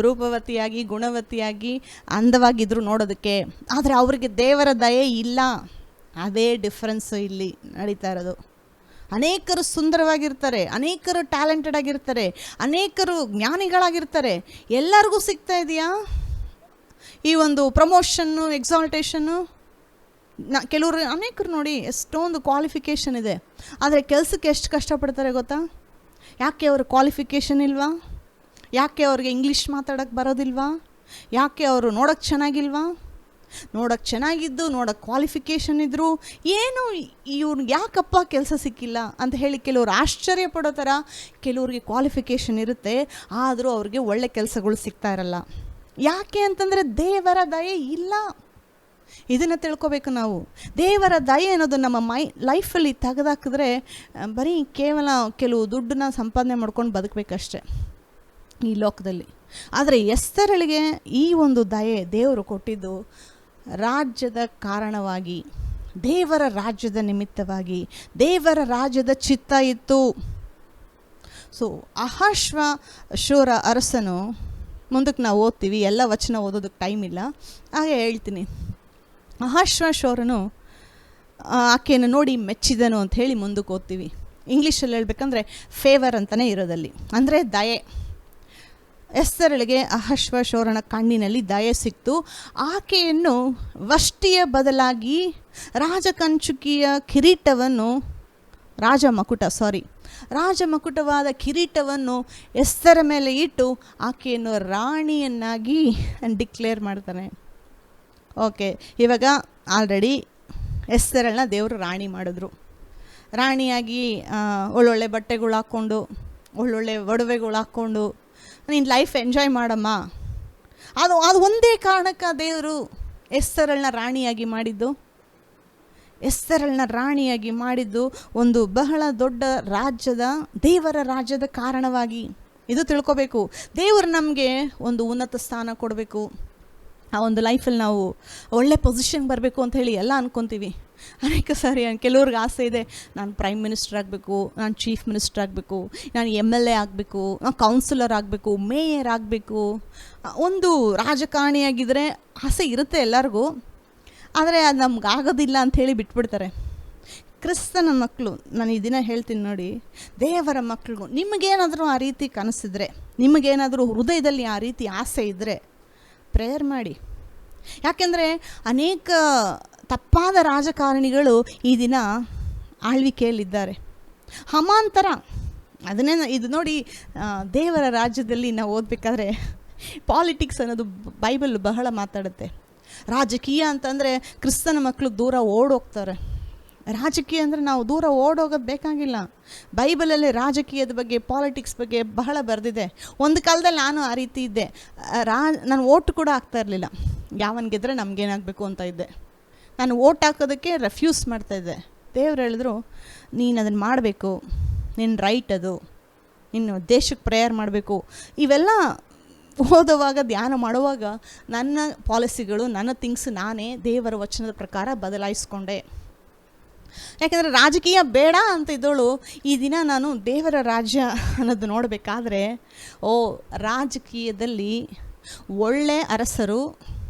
ರೂಪವತಿಯಾಗಿ ಗುಣವತಿಯಾಗಿ ಅಂದವಾಗಿದ್ದರು ನೋಡೋದಕ್ಕೆ, ಆದರೆ ಅವರಿಗೆ ದೇವರ ದಯೆ ಇಲ್ಲ. ಅದೇ ಡಿಫ್ರೆನ್ಸು ಇಲ್ಲಿ ನಡೀತಾ ಇರೋದು. ಅನೇಕರು ಸುಂದರವಾಗಿರ್ತಾರೆ, ಅನೇಕರು ಟ್ಯಾಲೆಂಟೆಡ್ ಆಗಿರ್ತಾರೆ, ಅನೇಕರು ಜ್ಞಾನಿಗಳಾಗಿರ್ತಾರೆ. ಎಲ್ಲರಿಗೂ ಸಿಗ್ತಾ ಇದೆಯಾ ಈ ಒಂದು ಪ್ರಮೋಷನ್ನು, ಎಕ್ಸಾಲ್ಟೇಷನ್ನು? ಕೆಲವರು ಅನೇಕರು ನೋಡಿ ಎಷ್ಟೊಂದು ಕ್ವಾಲಿಫಿಕೇಷನ್ ಇದೆ, ಆದರೆ ಕೆಲಸಕ್ಕೆ ಎಷ್ಟು ಕಷ್ಟಪಡ್ತಾರೆ ಗೊತ್ತಾ? ಯಾಕೆ ಅವ್ರ ಕ್ವಾಲಿಫಿಕೇಷನ್ ಇಲ್ವಾ? ಯಾಕೆ ಅವ್ರಿಗೆ ಇಂಗ್ಲೀಷ್ ಮಾತಾಡೋಕ್ಕೆ ಬರೋದಿಲ್ವಾ? ಯಾಕೆ ಅವರು ನೋಡೋಕ್ಕೆ ಚೆನ್ನಾಗಿಲ್ವಾ? ನೋಡೋಕ್ಕೆ ಚೆನ್ನಾಗಿದ್ದು, ನೋಡೋಕ್ಕೆ ಕ್ವಾಲಿಫಿಕೇಷನ್ ಇದ್ದರು, ಏನು ಇವ್ರಿಗೆ ಯಾಕಪ್ಪ ಕೆಲಸ ಸಿಕ್ಕಿಲ್ಲ ಅಂತ ಹೇಳಿ ಕೆಲವರು ಆಶ್ಚರ್ಯ ಪಡೋ ಥರ ಕೆಲವ್ರಿಗೆ ಕ್ವಾಲಿಫಿಕೇಷನ್ ಇರುತ್ತೆ, ಆದರೂ ಅವ್ರಿಗೆ ಒಳ್ಳೆ ಕೆಲಸಗಳು ಸಿಗ್ತಾ ಇರಲ್ಲ. ಯಾಕೆ ಅಂತಂದರೆ ದೇವರ ದಯೆ ಇಲ್ಲ. ಇದನ್ನು ತಿಳ್ಕೊಬೇಕು ನಾವು. ದೇವರ ದಯೆ ಅನ್ನೋದು ನಮ್ಮ ಲೈಫಲ್ಲಿ ತೆಗೆದಾಕಿದ್ರೆ ಬರೀ ಕೇವಲ ಕೆಲವು ದುಡ್ಡನ್ನ ಸಂಪಾದನೆ ಮಾಡ್ಕೊಂಡು ಬದುಕಬೇಕಷ್ಟೆ ಈ ಲೋಕದಲ್ಲಿ. ಆದರೆ ಎಸ್ತರಳಿಗೆ ಈ ಒಂದು ದಯೆ ದೇವರು ಕೊಟ್ಟಿದ್ದು ರಾಜ್ಯದ ಕಾರಣವಾಗಿ, ದೇವರ ರಾಜ್ಯದ ನಿಮಿತ್ತವಾಗಿ, ದೇವರ ರಾಜ್ಯದ ಚಿತ್ತ ಇತ್ತು. ಸೊ ಅಹಶ್ವೇರೋಷ ಅರಸನು, ಮುಂದಕ್ಕೆ ನಾವು ಓದ್ತೀವಿ, ಎಲ್ಲ ವಚನ ಓದೋದಕ್ಕೆ ಟೈಮ್ ಇಲ್ಲ, ಹಾಗೆ ಹೇಳ್ತೀನಿ. ಅಹಶ್ವೇರೋಷನು ಆಕೆಯನ್ನು ನೋಡಿ ಮೆಚ್ಚಿದನು ಅಂತ ಹೇಳಿ ಮುಂದಕ್ಕೆ ಓದ್ತೀವಿ. ಇಂಗ್ಲೀಷಲ್ಲಿ ಹೇಳ್ಬೇಕಂದ್ರೆ ಫೇವರ್ ಅಂತಲೇ ಇರೋದಲ್ಲಿ, ಅಂದರೆ ದಯೆ. ಎಸ್ತರಳಿಗೆ ಅಹಶ್ವೇರೋಷನ ಕಣ್ಣಿನಲ್ಲಿ ದಯೆ ಸಿಕ್ತು. ಆಕೆಯನ್ನು ವಷ್ಟಿಯ ಬದಲಾಗಿ ರಾಜಕಂಚುಕಿಯ ಕಿರೀಟವನ್ನು, ರಾಜಮಕುಟವಾದ ಕಿರೀಟವನ್ನು ಎಸ್ತರ ಮೇಲೆ ಇಟ್ಟು ಆಕೆಯನ್ನು ರಾಣಿಯನ್ನಾಗಿ ಡಿಕ್ಲೇರ್ ಮಾಡ್ತಾನೆ. ಓಕೆ, ಇವಾಗ ಆಲ್ರೆಡಿ ಎಸ್ತರಳನ್ನ ದೇವರು ರಾಣಿ ಮಾಡಿದ್ರು. ರಾಣಿಯಾಗಿ ಒಳ್ಳೊಳ್ಳೆ ಬಟ್ಟೆಗಳು ಹಾಕ್ಕೊಂಡು, ಒಳ್ಳೊಳ್ಳೆ ಒಡವೆಗಳು ಹಾಕ್ಕೊಂಡು ನೀನು ಲೈಫ್ ಎಂಜಾಯ್ ಮಾಡಮ್ಮ. ಅದು ಒಂದೇ ಕಾರಣಕ್ಕೆ ದೇವರು ಎಸ್ತರಳನ್ನ ರಾಣಿಯಾಗಿ ಮಾಡಿದ್ದು. ಎಸ್ತರಳನ್ನ ರಾಣಿಯಾಗಿ ಮಾಡಿದ್ದು ಒಂದು ಬಹಳ ದೊಡ್ಡ ದೇವರ ರಾಜ್ಯದ ಕಾರಣವಾಗಿ. ಇದು ತಿಳ್ಕೊಬೇಕು. ದೇವರು ನಮಗೆ ಒಂದು ಉನ್ನತ ಸ್ಥಾನ ಕೊಡಬೇಕು, ಆ ಒಂದು ಲೈಫಲ್ಲಿ ನಾವು ಒಳ್ಳೆ ಪೊಸಿಷನ್ಗೆ ಬರಬೇಕು ಅಂತ ಹೇಳಿ ಎಲ್ಲ ಅಂದ್ಕೊತೀವಿ. ಅನೇಕ ಸಾರಿ ಕೆಲವ್ರಿಗೆ ಆಸೆ ಇದೆ, ನಾನು ಪ್ರೈಮ್ ಮಿನಿಸ್ಟರ್ ಆಗಬೇಕು, ನಾನು ಚೀಫ್ ಮಿನಿಸ್ಟರ್ ಆಗಬೇಕು, ನಾನು MLA ಆಗಬೇಕು, ನಾನು ಕೌನ್ಸಿಲರ್ ಆಗಬೇಕು, ಮೇಯರ್ ಆಗಬೇಕು. ಒಂದು ರಾಜಕಾರಣಿಯಾಗಿದ್ದರೆ ಆಸೆ ಇರುತ್ತೆ ಎಲ್ಲರಿಗೂ, ಆದರೆ ಅದು ನಮ್ಗೆ ಆಗೋದಿಲ್ಲ ಅಂಥೇಳಿ ಬಿಟ್ಬಿಡ್ತಾರೆ. ಕ್ರಿಸ್ತನ ಮಕ್ಕಳು, ನಾನು ಈ ದಿನ ಹೇಳ್ತೀನಿ ನೋಡಿ, ದೇವರ ಮಕ್ಕಳು, ನಿಮಗೇನಾದರೂ ಆ ರೀತಿ ಕನಸಿದ್ರೆ, ನಿಮಗೇನಾದರೂ ಹೃದಯದಲ್ಲಿ ಆ ರೀತಿ ಆಸೆ ಇದ್ದರೆ ಪ್ರೇಯರ್ ಮಾಡಿ. ಯಾಕೆಂದರೆ ಅನೇಕ ತಪ್ಪಾದ ರಾಜಕಾರಣಿಗಳು ಈ ದಿನ ಆಳ್ವಿಕೆಯಲ್ಲಿದ್ದಾರೆ. ಹಮಾಂತರ ಅದನ್ನೇ ಇದು ನೋಡಿ, ದೇವರ ರಾಜ್ಯದಲ್ಲಿ ನಾವು ಓದಬೇಕಾದ್ರೆ ಪಾಲಿಟಿಕ್ಸ್ ಅನ್ನೋದು ಬೈಬಲ್ ಬಹಳ ಮಾತಾಡುತ್ತೆ. ರಾಜಕೀಯ ಅಂತಂದರೆ ಕ್ರಿಸ್ತನ ಮಕ್ಕಳು ದೂರ ಓಡೋಗ್ತಾರೆ. ರಾಜಕೀಯ ಅಂದರೆ ನಾವು ದೂರ ಓಡೋಗೋದು ಬೇಕಾಗಿಲ್ಲ. ಬೈಬಲಲ್ಲಿ ರಾಜಕೀಯದ ಬಗ್ಗೆ, ಪಾಲಿಟಿಕ್ಸ್ ಬಗ್ಗೆ ಬಹಳ ಬರೆದಿದೆ. ಒಂದು ಕಾಲದಲ್ಲಿ ನಾನು ಆ ರೀತಿ ಇದ್ದೆ. ನಾನು ಓಟ್ ಕೂಡ ಆಗ್ತಾ ಇರಲಿಲ್ಲ. ಯಾವನ್ ಗೆದ್ರೆ ನಮಗೇನಾಗಬೇಕು ಅಂತ ಇದ್ದೆ. ನಾನು ಓಟ್ ಹಾಕೋದಕ್ಕೆ ರೆಫ್ಯೂಸ್ ಮಾಡ್ತಾಯಿದ್ದೆ. ದೇವ್ರು ಹೇಳಿದ್ರು, ನೀನು ಅದನ್ನು ಮಾಡಬೇಕು, ನಿನ್ನ ರೈಟ್ ಅದು, ನಿನ್ನ ದೇಶಕ್ಕೆ ಪ್ರೇಯರ್ ಮಾಡಬೇಕು. ಇವೆಲ್ಲ ಓದುವಾಗ, ಧ್ಯಾನ ಮಾಡುವಾಗ ನನ್ನ ಪಾಲಿಸಿಗಳು, ನನ್ನ ಥಿಂಗ್ಸ್ ನಾನೇ ದೇವರ ವಚನದ ಪ್ರಕಾರ ಬದಲಾಯಿಸ್ಕೊಂಡೆ. ಯಾಕೆಂದರೆ ರಾಜಕೀಯ ಬೇಡ ಅಂತ ಇದ್ದೋಳು ಈ ದಿನ ನಾನು ದೇವರ ರಾಜ್ಯ ಅನ್ನೋದು ನೋಡಬೇಕಾದ್ರೆ, ರಾಜಕೀಯದಲ್ಲಿ ಒಳ್ಳೆ ಅರಸರು,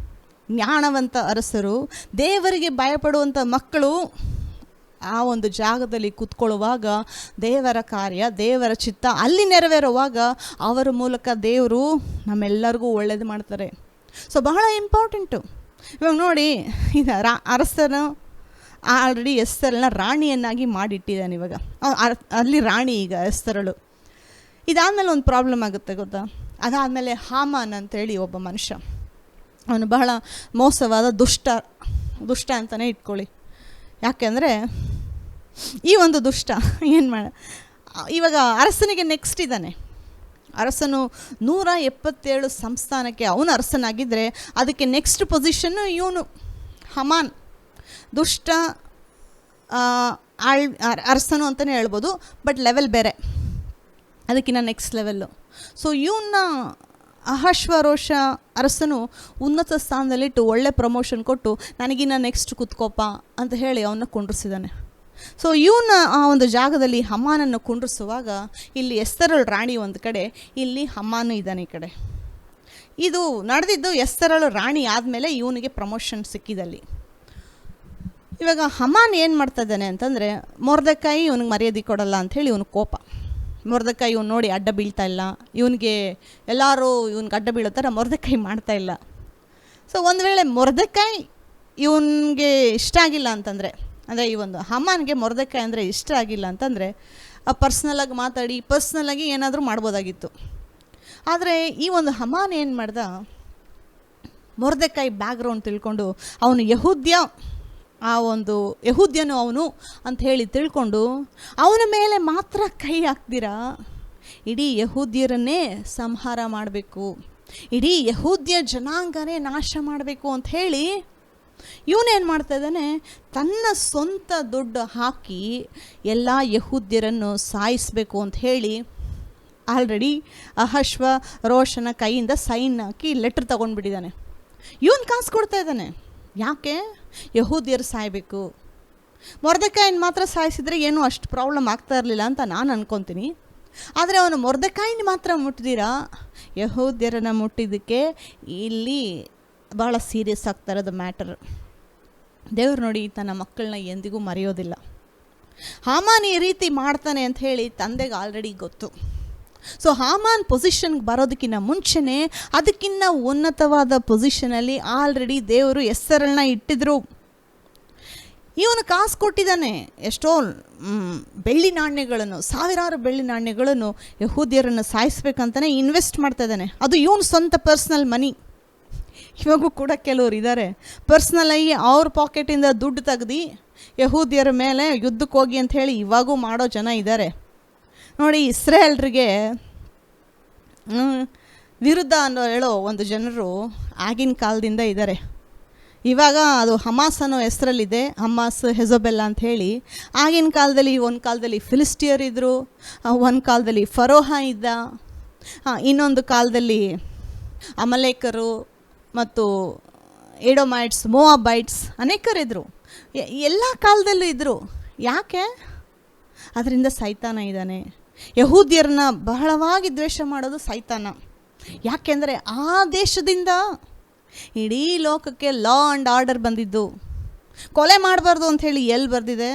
ಜ್ಞಾನವಂತ ಅರಸರು, ದೇವರಿಗೆ ಭಯಪಡುವಂಥ ಮಕ್ಕಳು ಆ ಒಂದು ಜಾಗದಲ್ಲಿ ಕೂತ್ಕೊಳ್ಳುವಾಗ ದೇವರ ಕಾರ್ಯ, ದೇವರ ಚಿತ್ತ ಅಲ್ಲಿ ನೆರವೇರುವಾಗ ಅವರ ಮೂಲಕ ದೇವರು ನಮ್ಮೆಲ್ಲರಿಗೂ ಒಳ್ಳೇದು ಮಾಡ್ತಾರೆ. ಸೊ ಬಹಳ ಇಂಪಾರ್ಟೆಂಟು. ಇವಾಗ ನೋಡಿ, ಈಗ ಅರಸನು ಆಲ್ರೆಡಿ ಎಸ್ತರಳನ್ನ ರಾಣಿಯನ್ನಾಗಿ ಮಾಡಿಟ್ಟಿದ್ದಾನೆ. ಇವಾಗ ಅಲ್ಲಿ ರಾಣಿ ಈಗ ಎಸ್ತರಳು. ಇದಾದಮೇಲೆ ಒಂದು ಪ್ರಾಬ್ಲಮ್ ಆಗುತ್ತೆ ಗೊತ್ತಾ? ಅದಾದಮೇಲೆ ಹಾಮಾನ್ ಅಂತೇಳಿ ಒಬ್ಬ ಮನುಷ್ಯ, ಅವನು ಬಹಳ ಮೋಸವಾದ ದುಷ್ಟ ಅಂತಲೇ ಇಟ್ಕೊಳ್ಳಿ. ಯಾಕೆಂದರೆ ಈ ಒಂದು ದುಷ್ಟ ಏನು ಇವಾಗ ಅರಸನಿಗೆ ನೆಕ್ಸ್ಟ್ ಇದ್ದಾನೆ. ಅರಸನು 177 ಸಂಸ್ಥಾನಕ್ಕೆ ಅವನು ಅರಸನಾಗಿದ್ದರೆ ಅದಕ್ಕೆ ನೆಕ್ಸ್ಟ್ ಪೊಸಿಷನ್ನು ಇವನು ಹಮಾನ್, ದುಷ್ಟ ಅರಸನು ಅಂತಲೇ ಹೇಳ್ಬೋದು, ಬಟ್ ಲೆವೆಲ್ ಬೇರೆ, ಅದಕ್ಕಿಂತ ನೆಕ್ಸ್ಟ್ ಲೆವೆಲ್ಲು. ಸೊ ಇವನ್ನ ಅಹಶ್ವರೋಷ ಅರಸನು ಉನ್ನತ ಸ್ಥಾನದಲ್ಲಿಟ್ಟು ಒಳ್ಳೆ ಪ್ರಮೋಷನ್ ಕೊಟ್ಟು ನನಗಿನ್ನ ನೆಕ್ಸ್ಟ್ ಕುತ್ಕೋಪ ಅಂತ ಹೇಳಿ ಅವನ್ನ ಕುಂಡ್ರಿಸಿದ್ದಾನೆ. ಸೊ ಇವನ್ನ ಆ ಒಂದು ಜಾಗದಲ್ಲಿ ಹಮಾನನ್ನು ಕುಂಡ್ರಿಸುವಾಗ ಇಲ್ಲಿ ಎಸ್ತರಳು ರಾಣಿ ಒಂದು ಕಡೆ, ಇಲ್ಲಿ ಹಮಾನು ಇದ್ದಾನೆ ಈ ಕಡೆ. ಇದು ನಡೆದಿದ್ದು ಎಸ್ತರಳು ರಾಣಿ ಆದಮೇಲೆ ಇವನಿಗೆ ಪ್ರಮೋಷನ್ ಸಿಕ್ಕಿದಲ್ಲಿ. ಇವಾಗ ಹಮಾನ್ ಏನು ಮಾಡ್ತಾ ಇದ್ದಾನೆ ಅಂತಂದರೆ, ಮೊರ್ದೆಕಾಯಿ ಇವನಿಗೆ ಮರ್ಯಾದೆ ಕೊಡಲ್ಲ ಅಂಥೇಳಿ ಇವನು ಕೋಪ. ಮೊರ್ದೆಕಾಯಿ ಇವನು ನೋಡಿ ಅಡ್ಡ ಬೀಳ್ತಾ ಇಲ್ಲ, ಇವನಿಗೆ ಎಲ್ಲರೂ ಇವನಿಗೆ ಅಡ್ಡ ಬೀಳೋ ಥರ ಮೊರ್ದೆಕಾಯಿ ಮಾಡ್ತಾ ಇಲ್ಲ. ಸೊ ಒಂದು ವೇಳೆ ಮೊರ್ದೆಕಾಯಿ ಇವನಿಗೆ ಇಷ್ಟ ಆಗಿಲ್ಲ ಅಂತಂದರೆ, ಅಂದರೆ ಈ ಒಂದು ಹಮಾನ್ಗೆ ಮೊರ್ದೆಕಾಯಿ ಅಂದರೆ ಇಷ್ಟ ಆಗಿಲ್ಲ ಅಂತಂದರೆ ಪರ್ಸ್ನಲಾಗಿ ಮಾತಾಡಿ ಪರ್ಸ್ನಲಾಗಿ ಏನಾದರೂ ಮಾಡ್ಬೋದಾಗಿತ್ತು. ಆದರೆ ಈ ಒಂದು ಹಮಾನ್ ಏನು ಮಾಡ್ದ, ಮೊರ್ದೆಕಾಯಿ ಬ್ಯಾಕ್ಗ್ರೌಂಡ್ ತಿಳ್ಕೊಂಡು ಅವನು ಯಹೂದ್ಯನು ಅವನು ಅಂತ ಹೇಳಿ ತಿಳ್ಕೊಂಡು ಅವನ ಮೇಲೆ ಮಾತ್ರ ಕೈ ಹಾಕ್ದಿರಾ ಇಡೀ ಯಹೂದ್ಯರನ್ನೇ ಸಂಹಾರ ಮಾಡಬೇಕು, ಇಡೀ ಯಹೂದ್ಯ ಜನಾಂಗನೇ ನಾಶ ಮಾಡಬೇಕು ಅಂತ ಹೇಳಿ ಇವನೇನು ಮಾಡ್ತಾ ಇದ್ದಾನೆ, ತನ್ನ ಸ್ವಂತ ದುಡ್ಡು ಹಾಕಿ ಎಲ್ಲ ಯಹೂದ್ಯರನ್ನು ಸಾಯಿಸಬೇಕು ಅಂತ ಹೇಳಿ ಆಲ್ರೆಡಿ ಅಹಶ್ವರೋಷನ ಕೈಯಿಂದ ಸೈನ್ ಹಾಕಿ ಲೆಟ್ರ್ ತೊಗೊಂಡ್ಬಿಟ್ಟಿದ್ದಾನೆ. ಇವನು ಕಾಸು ಕೊಡ್ತಾ ಇದ್ದಾನೆ. ಯಾಕೆ? ಯಹೂದ್ಯರು ಸಾಯಬೇಕು. ಮೊರ್ದೆಕಾಯಿನ ಮಾತ್ರ ಸಾಯಿಸಿದರೆ ಏನೂ ಅಷ್ಟು ಪ್ರಾಬ್ಲಮ್ ಆಗ್ತಾ ಇರಲಿಲ್ಲ ಅಂತ ನಾನು ಅನ್ಕೊತೀನಿ. ಆದರೆ ಅವನು ಮೊರ್ದೆಕಾಯಿನ ಮಾತ್ರ ಮುಟ್ಟಿದಿರಾ ಯಹೂದ್ಯರನ್ನು ಮುಟ್ಟಿದ್ದಕ್ಕೆ ಇಲ್ಲಿ ಭಾಳ ಸೀರಿಯಸ್ ಆಗ್ತಾ ಇರೋದು ಮ್ಯಾಟರ್. ದೇವ್ರು ನೋಡಿ ತನ್ನ ಮಕ್ಕಳನ್ನ ಎಂದಿಗೂ ಮರೆಯೋದಿಲ್ಲ. ಹಾಮಾನ್ ಈ ರೀತಿ ಮಾಡ್ತಾನೆ ಅಂತ ಹೇಳಿ ತಂದೆಗೆ ಆಲ್ರೆಡಿ ಗೊತ್ತು. ಸೊ ಹಾಮಾನ್ ಪೊಸಿಷನ್ಗೆ ಬರೋದಕ್ಕಿಂತ ಮುಂಚೆನೇ ಅದಕ್ಕಿಂತ ಉನ್ನತವಾದ ಪೊಸಿಷನಲ್ಲಿ ಆಲ್ರೆಡಿ ದೇವರು ಎಸ್ತರಳನ್ನ ಇಟ್ಟಿದ್ರು. ಇವನು ಕಾಸು ಕೊಟ್ಟಿದ್ದಾನೆ, ಎಷ್ಟೋ ಬೆಳ್ಳಿ ನಾಣ್ಯಗಳನ್ನು, ಸಾವಿರಾರು ಬೆಳ್ಳಿ ನಾಣ್ಯಗಳನ್ನು ಯಹೂದ್ಯರನ್ನು ಸಾಯಿಸ್ಬೇಕಂತಲೇ ಇನ್ವೆಸ್ಟ್ ಮಾಡ್ತಾ ಇದ್ದಾನೆ. ಅದು ಇವನು ಸ್ವಂತ ಪರ್ಸ್ನಲ್ ಮನಿ. ಇವಾಗೂ ಕೂಡ ಕೆಲವರು ಇದ್ದಾರೆ, ಪರ್ಸ್ನಲಾಗಿ ಅವ್ರ ಪಾಕೆಟಿಂದ ದುಡ್ಡು ತೆಗ್ದು ಯಹೂದ್ಯರ ಮೇಲೆ ಯುದ್ಧಕ್ಕೆ ಹೋಗಿ ಅಂತ ಹೇಳಿ ಇವಾಗೂ ಮಾಡೋ ಜನ ಇದ್ದಾರೆ ನೋಡಿ. ಇಸ್ರೇಲ್ರಿಗೆ ವಿರುದ್ಧ ಹೇಳೋ ಒಂದು ಜನರು ಆಗಿನ ಕಾಲದಿಂದ ಇದ್ದಾರೆ. ಇವಾಗ ಅದು ಹಮಾಸ್ ಅನ್ನೋ ಹೆಸರಲ್ಲಿದೆ, ಹಮಾಸ್ ಹೆಜೋಬೆಲ್ಲ ಅಂತ ಹೇಳಿ. ಆಗಿನ ಕಾಲದಲ್ಲಿ ಒಂದು ಕಾಲದಲ್ಲಿ ಫಿಲಿಸ್ಟಿಯರ್ ಇದ್ದರು, ಒಂದು ಕಾಲದಲ್ಲಿ ಫರೋಹ ಇದ್ದ, ಇನ್ನೊಂದು ಕಾಲದಲ್ಲಿ ಅಮಲೇಕರು ಮತ್ತು ಎಡೋಮೈಟ್ಸ್, ಮೋವಾಬೈಟ್ಸ್ ಅನೇಕರಿದ್ದರು. ಎಲ್ಲ ಕಾಲದಲ್ಲೂ ಇದ್ದರು. ಯಾಕೆ? ಅದರಿಂದ ಸೈತಾನ ಇದ್ದಾನೆ. ಯಹೂದ್ಯರನ್ನ ಬಹಳವಾಗಿ ದ್ವೇಷ ಮಾಡೋದು ಸೈತಾನ. ಯಾಕೆಂದರೆ ಆ ದೇಶದಿಂದ ಇಡೀ ಲೋಕಕ್ಕೆ ಲಾ ಆ್ಯಂಡ್ ಆರ್ಡರ್ ಬಂದಿದ್ದು. ಕೊಲೆ ಮಾಡಬಾರ್ದು ಅಂಥೇಳಿ ಎಲ್ಲಿ ಬರೆದಿದೆ?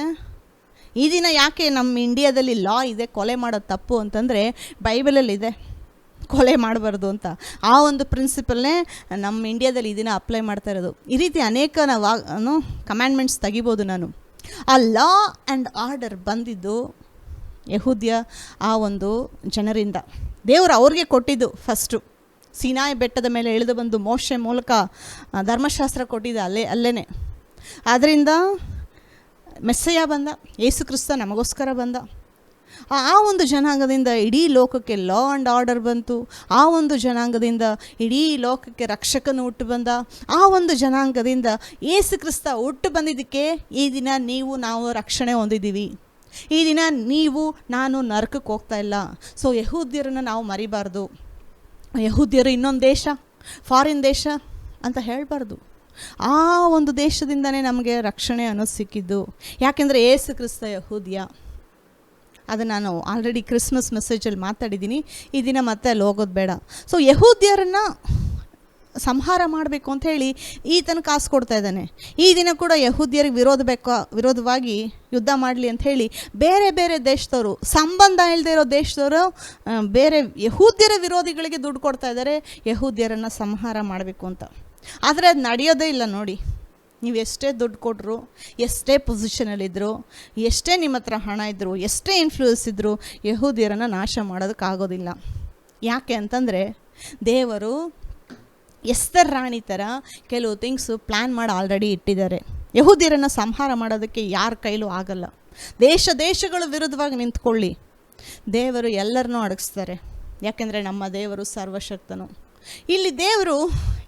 ಈ ದಿನ ಯಾಕೆ ನಮ್ಮ ಇಂಡಿಯಾದಲ್ಲಿ ಲಾ ಇದೆ ಕೊಲೆ ಮಾಡೋದು ತಪ್ಪು ಅಂತಂದರೆ ಬೈಬಲಲ್ಲಿದೆ ಕೊಲೆ ಮಾಡಬಾರ್ದು ಅಂತ. ಆ ಒಂದು ಪ್ರಿನ್ಸಿಪಲ್ನೇ ನಮ್ಮ ಇಂಡಿಯಾದಲ್ಲಿ ಈ ದಿನ ಅಪ್ಲೈ ಮಾಡ್ತಾ ಇರೋದು. ಈ ರೀತಿ ಅನೇಕ ನಾವು ಕಮ್ಯಾಂಡ್ಮೆಂಟ್ಸ್ ತೆಗಿಬೋದು ನಾನು. ಆ ಲಾ ಆ್ಯಂಡ್ ಆರ್ಡರ್ ಬಂದಿದ್ದು ಯಹೂದ್ಯ ಆ ಒಂದು ಜನರಿಂದ. ದೇವರು ಅವ್ರಿಗೆ ಕೊಟ್ಟಿದ್ದು ಫಸ್ಟು ಸೀನಾಯಿ ಬೆಟ್ಟದ ಮೇಲೆ ಇಳಿದು ಬಂದು ಮೋಶೆ ಮೂಲಕ ಧರ್ಮಶಾಸ್ತ್ರ ಕೊಟ್ಟಿದ್ದು ಅಲ್ಲೇ. ಆದ್ದರಿಂದ ಮೆಸ್ಸಯ್ಯ ಬಂದ, ಯೇಸು ಕ್ರಿಸ್ತ ನಮಗೋಸ್ಕರ ಬಂದ. ಆ ಒಂದು ಜನಾಂಗದಿಂದ ಇಡೀ ಲೋಕಕ್ಕೆ ಲಾ ಆ್ಯಂಡ್ ಆರ್ಡರ್ ಬಂತು. ಆ ಒಂದು ಜನಾಂಗದಿಂದ ಇಡೀ ಲೋಕಕ್ಕೆ ರಕ್ಷಕನು ಹುಟ್ಟು ಬಂದ. ಆ ಒಂದು ಜನಾಂಗದಿಂದ ಯೇಸು ಕ್ರಿಸ್ತ ಹುಟ್ಟು ಬಂದಿದ್ದಕ್ಕೆ ಈ ದಿನ ನಾವು ರಕ್ಷಣೆ ಹೊಂದಿದ್ದೀವಿ. ಈ ದಿನ ನಾನು ನರಕಕ್ಕೆ ಹೋಗ್ತಾ ಇಲ್ಲ. ಸೊ ಯಹೂದ್ಯರನ್ನು ನಾವು ಮರಿಬಾರ್ದು. ಯಹೂದ್ಯರು ಇನ್ನೊಂದು ದೇಶ, ಫಾರಿನ್ ದೇಶ ಅಂತ ಹೇಳಬಾರ್ದು. ಆ ಒಂದು ದೇಶದಿಂದನೇ ನಮಗೆ ರಕ್ಷಣೆ ಅನ್ನೋದು ಸಿಕ್ಕಿದ್ದು. ಯಾಕೆಂದರೆ ಯೇಸು ಕ್ರಿಸ್ತ ಯಹೂದ್ಯ. ಅದು ನಾನು ಆಲ್ರೆಡಿ ಕ್ರಿಸ್ಮಸ್ ಮೆಸೇಜಲ್ಲಿ ಮಾತಾಡಿದ್ದೀನಿ. ಈ ದಿನ ಮತ್ತೆ ಅಲ್ಲಿ ಹೋಗೋದು ಬೇಡ. ಸೊ ಯಹೂದ್ಯರನ್ನು ಸಂಹಾರ ಮಾಡಬೇಕು ಅಂಥೇಳಿ ಈತನ ಕಾಸು ಕೊಡ್ತಾ ಇದ್ದಾನೆ. ಈ ದಿನ ಕೂಡ ಯಹೂದ್ಯರಿಗೆ ವಿರೋಧವಾಗಿ ಯುದ್ಧ ಮಾಡಲಿ ಅಂಥೇಳಿ ಬೇರೆ ಬೇರೆ ದೇಶದವರು, ಸಂಬಂಧ ಇಲ್ಲದೆ ಇರೋ ದೇಶದವರು ಬೇರೆ ಯಹೂದ್ಯರ ವಿರೋಧಿಗಳಿಗೆ ದುಡ್ಡು ಕೊಡ್ತಾ ಇದ್ದಾರೆ ಯಹೂದ್ಯರನ್ನು ಸಂಹಾರ ಮಾಡಬೇಕು ಅಂತ. ಆದರೆ ಅದು ನಡೆಯೋದೇ ಇಲ್ಲ ನೋಡಿ. ನೀವು ಎಷ್ಟೇ ದುಡ್ಡು ಕೊಟ್ಟರು, ಎಷ್ಟೇ ಪೊಸಿಷನಲ್ಲಿದ್ದರು, ಎಷ್ಟೇ ನಿಮ್ಮ ಹತ್ರ ಹಣ ಇದ್ದರು, ಎಷ್ಟೇ ಇನ್ಫ್ಲೂಯೆನ್ಸ್ ಇದ್ದರು, ಯಹೂದ್ಯರನ್ನು ನಾಶ ಮಾಡೋದಕ್ಕಾಗೋದಿಲ್ಲ. ಯಾಕೆ ಅಂತಂದರೆ ದೇವರು ಎಸ್ತರ್ ರಾಣಿ ಥರ ಕೆಲವು ಥಿಂಗ್ಸು ಪ್ಲ್ಯಾನ್ ಮಾಡಿ ಆಲ್ರೆಡಿ ಇಟ್ಟಿದ್ದಾರೆ. ಯಹೂದ್ಯರನ್ನು ಸಂಹಾರ ಮಾಡೋದಕ್ಕೆ ಯಾರ ಕೈಲೂ ಆಗಲ್ಲ. ದೇಶಗಳ ವಿರುದ್ಧವಾಗಿ ನಿಂತ್ಕೊಳ್ಳಿ, ದೇವರು ಎಲ್ಲರನ್ನೂ ಅಡಗಿಸ್ತಾರೆ, ಯಾಕೆಂದರೆ ನಮ್ಮ ದೇವರು ಸರ್ವಶಕ್ತನು. ಇಲ್ಲಿ ದೇವರು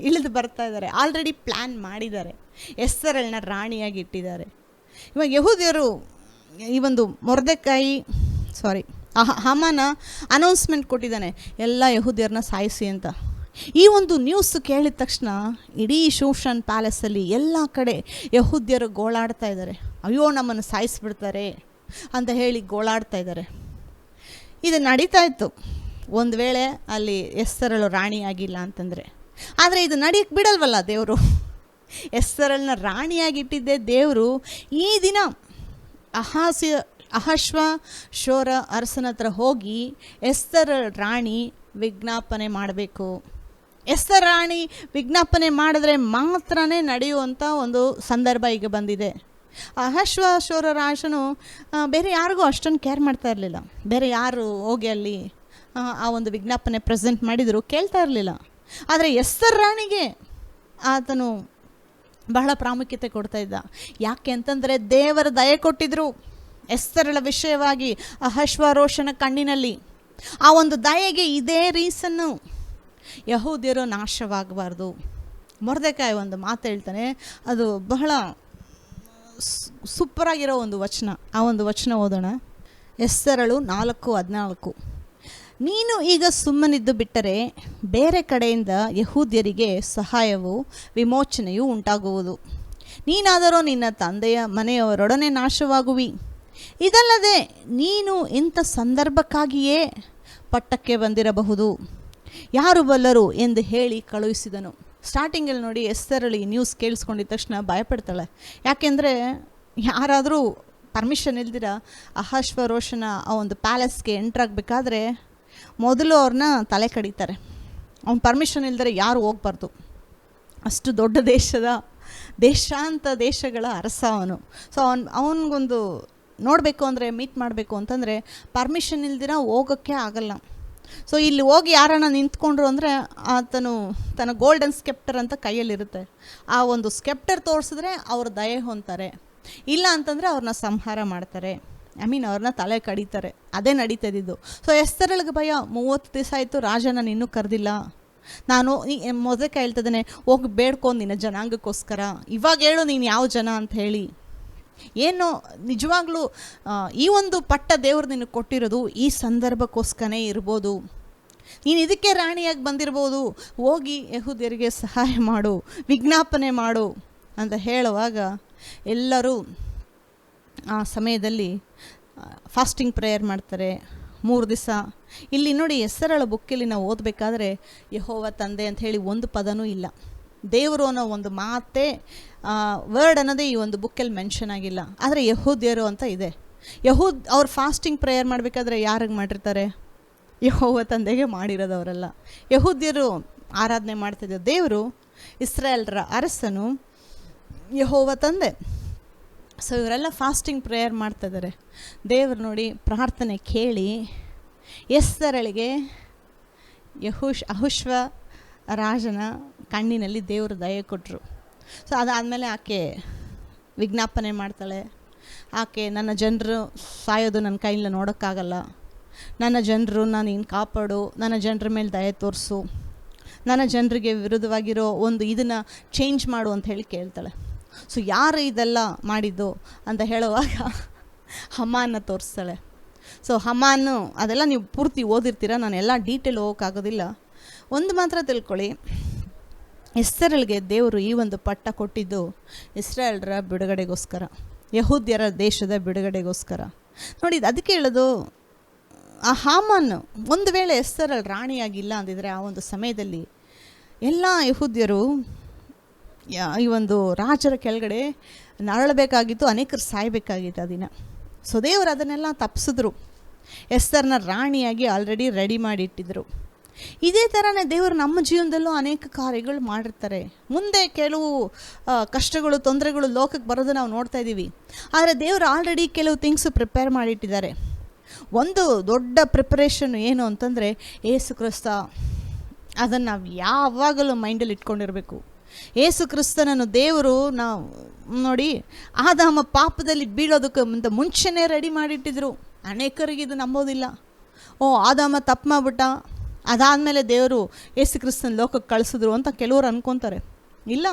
ಇಳಿದು ಬರ್ತಾ ಇದ್ದಾರೆ, ಆಲ್ರೆಡಿ ಪ್ಲ್ಯಾನ್ ಮಾಡಿದ್ದಾರೆ, ಎಸ್ತರಳನ್ನ ರಾಣಿಯಾಗಿ ಇಟ್ಟಿದ್ದಾರೆ. ಇವಾಗ ಯೆಹೂದ್ಯರು ಈ ಒಂದು ಹಾಮಾನ ಅನೌನ್ಸ್ಮೆಂಟ್ ಕೊಟ್ಟಿದ್ದಾನೆ, ಎಲ್ಲ ಯೆಹೂದ್ಯರನ್ನ ಸಾಯಿಸಿ ಅಂತ. ಈ ಒಂದು ನ್ಯೂಸ್ ಕೇಳಿದ ತಕ್ಷಣ ಇಡೀ ಶೂಷನ್ ಪ್ಯಾಲೇಸಲ್ಲಿ ಎಲ್ಲ ಕಡೆ ಯೆಹೂದ್ಯರು ಗೋಳಾಡ್ತಾ ಇದ್ದಾರೆ, ಅಯ್ಯೋ ನಮ್ಮನ್ನು ಸಾಯಿಸಿಬಿಡ್ತಾರೆ ಅಂತ ಹೇಳಿ ಗೋಳಾಡ್ತಾ ಇದ್ದಾರೆ. ಇದು ನಡೀತಾ ಇತ್ತು ಒಂದು ವೇಳೆ ಅಲ್ಲಿ ಎಸ್ತರಳು ರಾಣಿಯಾಗಿಲ್ಲ ಅಂತಂದರೆ. ಆದರೆ ಇದು ನಡೆಯಕ್ಕೆ ಬಿಡಲ್ವಲ್ಲ ದೇವರು. ಎಸ್ತರಳನ್ನ ರಾಣಿಯಾಗಿಟ್ಟಿದ್ದೆ ದೇವರು. ಈ ದಿನ ಅಹಶ್ವೇರೋಷ ಅರಸನ ಹತ್ರ ಹೋಗಿ ಎಸ್ತರಳ ರಾಣಿ ವಿಜ್ಞಾಪನೆ ಮಾಡಬೇಕು. ಎಸ್ತರ್ ರಾಣಿ ವಿಜ್ಞಾಪನೆ ಮಾಡಿದ್ರೆ ಮಾತ್ರ ನಡೆಯುವಂಥ ಒಂದು ಸಂದರ್ಭ ಈಗ ಬಂದಿದೆ. ಅಹಶ್ವೇರೋಷ ರಾಜನು ಬೇರೆ ಯಾರಿಗೂ ಅಷ್ಟೊಂದು ಕೇರ್ ಮಾಡ್ತಾ ಇರಲಿಲ್ಲ. ಬೇರೆ ಯಾರು ಹೋಗಿ ಅಲ್ಲಿ ಆ ಒಂದು ವಿಜ್ಞಾಪನೆ ಪ್ರೆಸೆಂಟ್ ಮಾಡಿದರೂ ಕೇಳ್ತಾ ಇರಲಿಲ್ಲ. ಆದರೆ ಎಸ್ತರ್ ರಾಣಿಗೆ ಆತನು ಬಹಳ ಪ್ರಾಮುಖ್ಯತೆ ಕೊಡ್ತಾ ಇದ್ದ. ಯಾಕೆ ಅಂತಂದರೆ ದೇವರ ದಯೆ ಕೊಟ್ಟಿದ್ರು ಎಸ್ತರಳ ವಿಷಯವಾಗಿ ಅಹಶ್ವೇರೋಷನ ಕಣ್ಣಿನಲ್ಲಿ. ಆ ಒಂದು ದಯೆಗೆ ಇದೇ ರೀಸನ್ನು, ಯಹೂದ್ಯರು ನಾಶವಾಗಬಾರ್ದು. ಮೊರ್ದೆಕಾಯಿ ಒಂದು ಮಾತು ಹೇಳ್ತಾನೆ, ಅದು ಬಹಳ ಸೂಪರಾಗಿರೋ ಒಂದು ವಚನ. ಆ ಒಂದು ವಚನ ಓದೋಣ. ಎಸ್ತರಳು 4:14. ನೀನು ಈಗ ಸುಮ್ಮನಿದ್ದು ಬಿಟ್ಟರೆ ಬೇರೆ ಕಡೆಯಿಂದ ಯಹೂದ್ಯರಿಗೆ ಸಹಾಯವೂ ವಿಮೋಚನೆಯೂ ಉಂಟಾಗುವುದು. ನೀನಾದರೂ ನಿನ್ನ ತಂದೆಯ ಮನೆಯವರೊಡನೆ ನಾಶವಾಗುವಿ. ಇದಲ್ಲದೆ ನೀನು ಇಂಥ ಸಂದರ್ಭಕ್ಕಾಗಿಯೇ ಪಟ್ಟಕ್ಕೆ ಬಂದಿರಬಹುದು, ಯಾರು ಬಲ್ಲರು ಎಂದು ಹೇಳಿ ಕಳುಹಿಸಿದನು. ಸ್ಟಾರ್ಟಿಂಗಲ್ಲಿ ನೋಡಿ, ಎಸ್ತರಳು ಈ ನ್ಯೂಸ್ ಕೇಳಿಸ್ಕೊಂಡಿದ್ದ ತಕ್ಷಣ ಭಯಪಡ್ತಾಳೆ. ಯಾಕೆಂದರೆ ಯಾರಾದರೂ ಪರ್ಮಿಷನ್ ಇಲ್ದಿರ ಅಹಶ್ವೇರೋಷನ ಆ ಒಂದು ಪ್ಯಾಲೇಸ್ಗೆ ಎಂಟ್ರಾಗಬೇಕಾದ್ರೆ ಮೊದಲು ಅವ್ರನ್ನ ತಲೆ ಕಡಿತಾರೆ. ಅವ್ನು ಪರ್ಮಿಷನ್ ಇಲ್ದರೆ ಯಾರು ಹೋಗ್ಬಾರ್ದು. ಅಷ್ಟು ದೊಡ್ಡ ದೇಶಾಂತ ದೇಶಗಳ ಅರಸ ಅವನು. ಸೊ ಅವನಿಗೊಂದು ನೋಡಬೇಕು ಅಂದರೆ, ಮೀಟ್ ಮಾಡಬೇಕು ಅಂತಂದರೆ ಪರ್ಮಿಷನ್ ಇಲ್ದಿರ ಹೋಗೋಕ್ಕೆ ಆಗಲ್ಲ. ಸೊ ಇಲ್ಲಿ ಹೋಗಿ ಯಾರನ್ನ ನಿಂತ್ಕೊಂಡ್ರು ಅಂದರೆ ಆತನು ತನ್ನ ಗೋಲ್ಡನ್ ಸ್ಕೆಪ್ಟರ್ ಅಂತ ಕೈಯಲ್ಲಿರುತ್ತೆ. ಆ ಒಂದು ಸ್ಕೆಪ್ಟರ್ ತೋರಿಸಿದ್ರೆ ಅವ್ರ ದಯೆ ಹೊಂತಾರೆ, ಇಲ್ಲ ಅಂತಂದರೆ ಅವ್ರನ್ನ ಸಂಹಾರ ಮಾಡ್ತಾರೆ, ಅವ್ರನ್ನ ತಲೆ ಕಡಿತಾರೆ. ಅದೇ ನಡೀತಿದ್ದು. ಸೊ ಎಸ್ತರಳಿಗೆ ಭಯ, 30 ದಿವಸ ಆಯಿತು ರಾಜನ ಇನ್ನೂ ಕರೆದಿಲ್ಲ, ನಾನು ಮೊದಲೇ ಹೇಳ್ತಿದ್ದೇನೆ ಹೋಗಿ ಬೇಡ್ಕೊಂಡು ನಿನ್ನ ಜನಾಂಗಕ್ಕೋಸ್ಕರ, ಇವಾಗ ಹೇಳು ನೀನು ಯಾವ ಜನ ಅಂತ ಹೇಳಿ. ಏನು ನಿಜವಾಗ್ಲೂ ಈ ಒಂದು ಪಟ್ಟ ದೇವರು ನಿನಗೆ ಕೊಟ್ಟಿರೋದು ಈ ಸಂದರ್ಭಕ್ಕೋಸ್ಕರನೇ ಇರ್ಬೋದು, ನೀನು ಇದಕ್ಕೆ ರಾಣಿಯಾಗಿ ಬಂದಿರ್ಬೋದು, ಹೋಗಿ ಯೆಹೂದ್ಯರಿಗೆ ಸಹಾಯ ಮಾಡು, ವಿಜ್ಞಾಪನೆ ಮಾಡು ಅಂತ ಹೇಳುವಾಗ ಎಲ್ಲರೂ ಆ ಸಮಯದಲ್ಲಿ ಫಾಸ್ಟಿಂಗ್ ಪ್ರೇಯರ್ ಮಾಡ್ತಾರೆ 3 ದಿವಸ. ಇಲ್ಲಿ ನೋಡಿ, ಎಸ್ತರಳ ಬುಕ್ಕಲ್ಲಿ ನಾವು ಓದಬೇಕಾದ್ರೆ ಯೆಹೋವ ತಂದೆ ಅಂತ ಹೇಳಿ ಒಂದು ಪದನೂ ಇಲ್ಲ. ದೇವರು ಅನ್ನೋ ಒಂದು ಮಾತೇ, ವರ್ಡ್ ಅನ್ನೋದೇ ಈ ಒಂದು ಬುಕ್ಕಲ್ಲಿ ಮೆನ್ಷನ್ ಆಗಿಲ್ಲ. ಆದರೆ ಯೆಹೂದ್ಯರು ಅಂತ ಇದೆ. ಅವ್ರು ಫಾಸ್ಟಿಂಗ್ ಪ್ರೇಯರ್ ಮಾಡಬೇಕಾದ್ರೆ ಯಾರಿಗೆ ಮಾಡಿರ್ತಾರೆ? ಯೆಹೋವ ತಂದೆಗೆ ಮಾಡಿರೋದವರೆಲ್ಲ. ಯೆಹೂದ್ಯರು ಆರಾಧನೆ ಮಾಡ್ತಿದ್ದ ದೇವರು, ಇಸ್ರಾಯೇಲ್ರ ಅರಸನು ಯೆಹೋವ ತಂದೆ. ಸೊ ಇವರೆಲ್ಲ ಫಾಸ್ಟಿಂಗ್ ಪ್ರೇಯರ್ ಮಾಡ್ತಾಯಿದ್ದಾರೆ. ದೇವರು ನೋಡಿ ಪ್ರಾರ್ಥನೆ ಕೇಳಿ ಎಸ್ತರಳಿಗೆ ಅಹಶ್ವ ರಾಜನ ಕಣ್ಣಿನಲ್ಲಿ ದೇವರು ದಯೆ ಕೊಟ್ಟರು. ಸೊ ಅದಾದಮೇಲೆ ಆಕೆ ವಿಜ್ಞಾಪನೆ ಮಾಡ್ತಾಳೆ. ಆಕೆ, ನನ್ನ ಜನರು ಸಾಯೋದು ನನ್ನ ಕೈಯಿಂದ ನೋಡೋಕ್ಕಾಗಲ್ಲ, ನನ್ನ ಜನರನ್ನ ನೀನು ಕಾಪಾಡು, ನನ್ನ ಜನರ ಮೇಲೆ ದಯೆ ತೋರಿಸು, ನನ್ನ ಜನರಿಗೆ ವಿರುದ್ಧವಾಗಿರೋ ಒಂದು ಇದನ್ನು ಚೇಂಜ್ ಮಾಡು ಅಂತ ಹೇಳಿ ಕೇಳ್ತಾಳೆ. ಸೊ ಯಾರು ಇದೆಲ್ಲ ಮಾಡಿದ್ದು ಅಂತ ಹೇಳುವಾಗ ಹಮಾನ್ನ ತೋರಿಸ್ತಾಳೆ. ಸೊ ಹಮಾನು, ಅದೆಲ್ಲ ನೀವು ಪೂರ್ತಿ ಓದಿರ್ತೀರ, ನಾನು ಎಲ್ಲ ಡೀಟೇಲ್ ಹೋಗೋಕ್ಕಾಗೋದಿಲ್ಲ. ಒಂದು ಮಾತ್ರ ತಿಳ್ಕೊಳ್ಳಿ, ಎಸ್ತರಳಿಗೆ ದೇವರು ಈ ಒಂದು ಪಟ್ಟ ಕೊಟ್ಟಿದ್ದು ಇಸ್ರಾಯೇಲ್ರ ಬಿಡುಗಡೆಗೋಸ್ಕರ, ಯಹೂದ್ಯರ ದೇಶದ ಬಿಡುಗಡೆಗೋಸ್ಕರ. ನೋಡಿ, ಅದಕ್ಕೆ ಹೇಳೋದು, ಆ ಹಾಮಾನು ಒಂದು ವೇಳೆ ಎಸ್ತರಳು ರಾಣಿಯಾಗಿಲ್ಲ ಅಂದಿದ್ರೆ ಆ ಒಂದು ಸಮಯದಲ್ಲಿ ಎಲ್ಲ ಯಹೂದ್ಯರು ಈ ಒಂದು ರಾಜರ ಕೆಳಗಡೆ ನರಳಬೇಕಾಗಿತ್ತು, ಅನೇಕರು ಸಾಯಬೇಕಾಗಿತ್ತು ಆ ದಿನ. ಸೊ ದೇವರು ಅದನ್ನೆಲ್ಲ ತಪ್ಪಿಸಿದ್ರು, ಎಸ್ತರ್ನ ರಾಣಿಯಾಗಿ ಆಲ್ರೆಡಿ ರೆಡಿ ಮಾಡಿಟ್ಟಿದ್ರು. ಇದೇ ಥರನೇ ದೇವರು ನಮ್ಮ ಜೀವನದಲ್ಲೂ ಅನೇಕ ಕಾರ್ಯಗಳು ಮಾಡಿರ್ತಾರೆ. ಮುಂದೆ ಕೆಲವು ಕಷ್ಟಗಳು, ತೊಂದರೆಗಳು ಲೋಕಕ್ಕೆ ಬರೋದು ನಾವು ನೋಡ್ತಾ ಇದ್ದೀವಿ. ಆದರೆ ದೇವರು ಆಲ್ರೆಡಿ ಕೆಲವು ಥಿಂಗ್ಸು ಪ್ರಿಪೇರ್ ಮಾಡಿಟ್ಟಿದ್ದಾರೆ. ಒಂದು ದೊಡ್ಡ ಪ್ರಿಪರೇಷನ್ ಏನು ಅಂತಂದರೆ ಯೇಸು ಕ್ರಿಸ್ತ. ಅದನ್ನು ನಾವು ಯಾವಾಗಲೂ ಮೈಂಡಲ್ಲಿ ಇಟ್ಕೊಂಡಿರಬೇಕು. ಯೇಸು ಕ್ರಿಸ್ತನನ್ನು ದೇವರು ನಾವು ನೋಡಿ ಆದಾಮ ಪಾಪದಲ್ಲಿ ಬೀಳೋದಕ್ಕೆ ಮುಂಚೆನೇ ರೆಡಿ ಮಾಡಿಟ್ಟಿದ್ರು. ಅನೇಕರಿಗೆ ಇದು ನಂಬೋದಿಲ್ಲ. ಆದಾಮ ತಪ್ಪು ಮಾಡಿಬಿಟ್ಟ, ಅದಾದಮೇಲೆ ದೇವರು ಯೇಸು ಕ್ರಿಸ್ತನ ಲೋಕಕ್ಕೆ ಕಳಿಸಿದ್ರು ಅಂತ ಕೆಲವರು ಅನ್ಕೊತಾರೆ. ಇಲ್ಲ,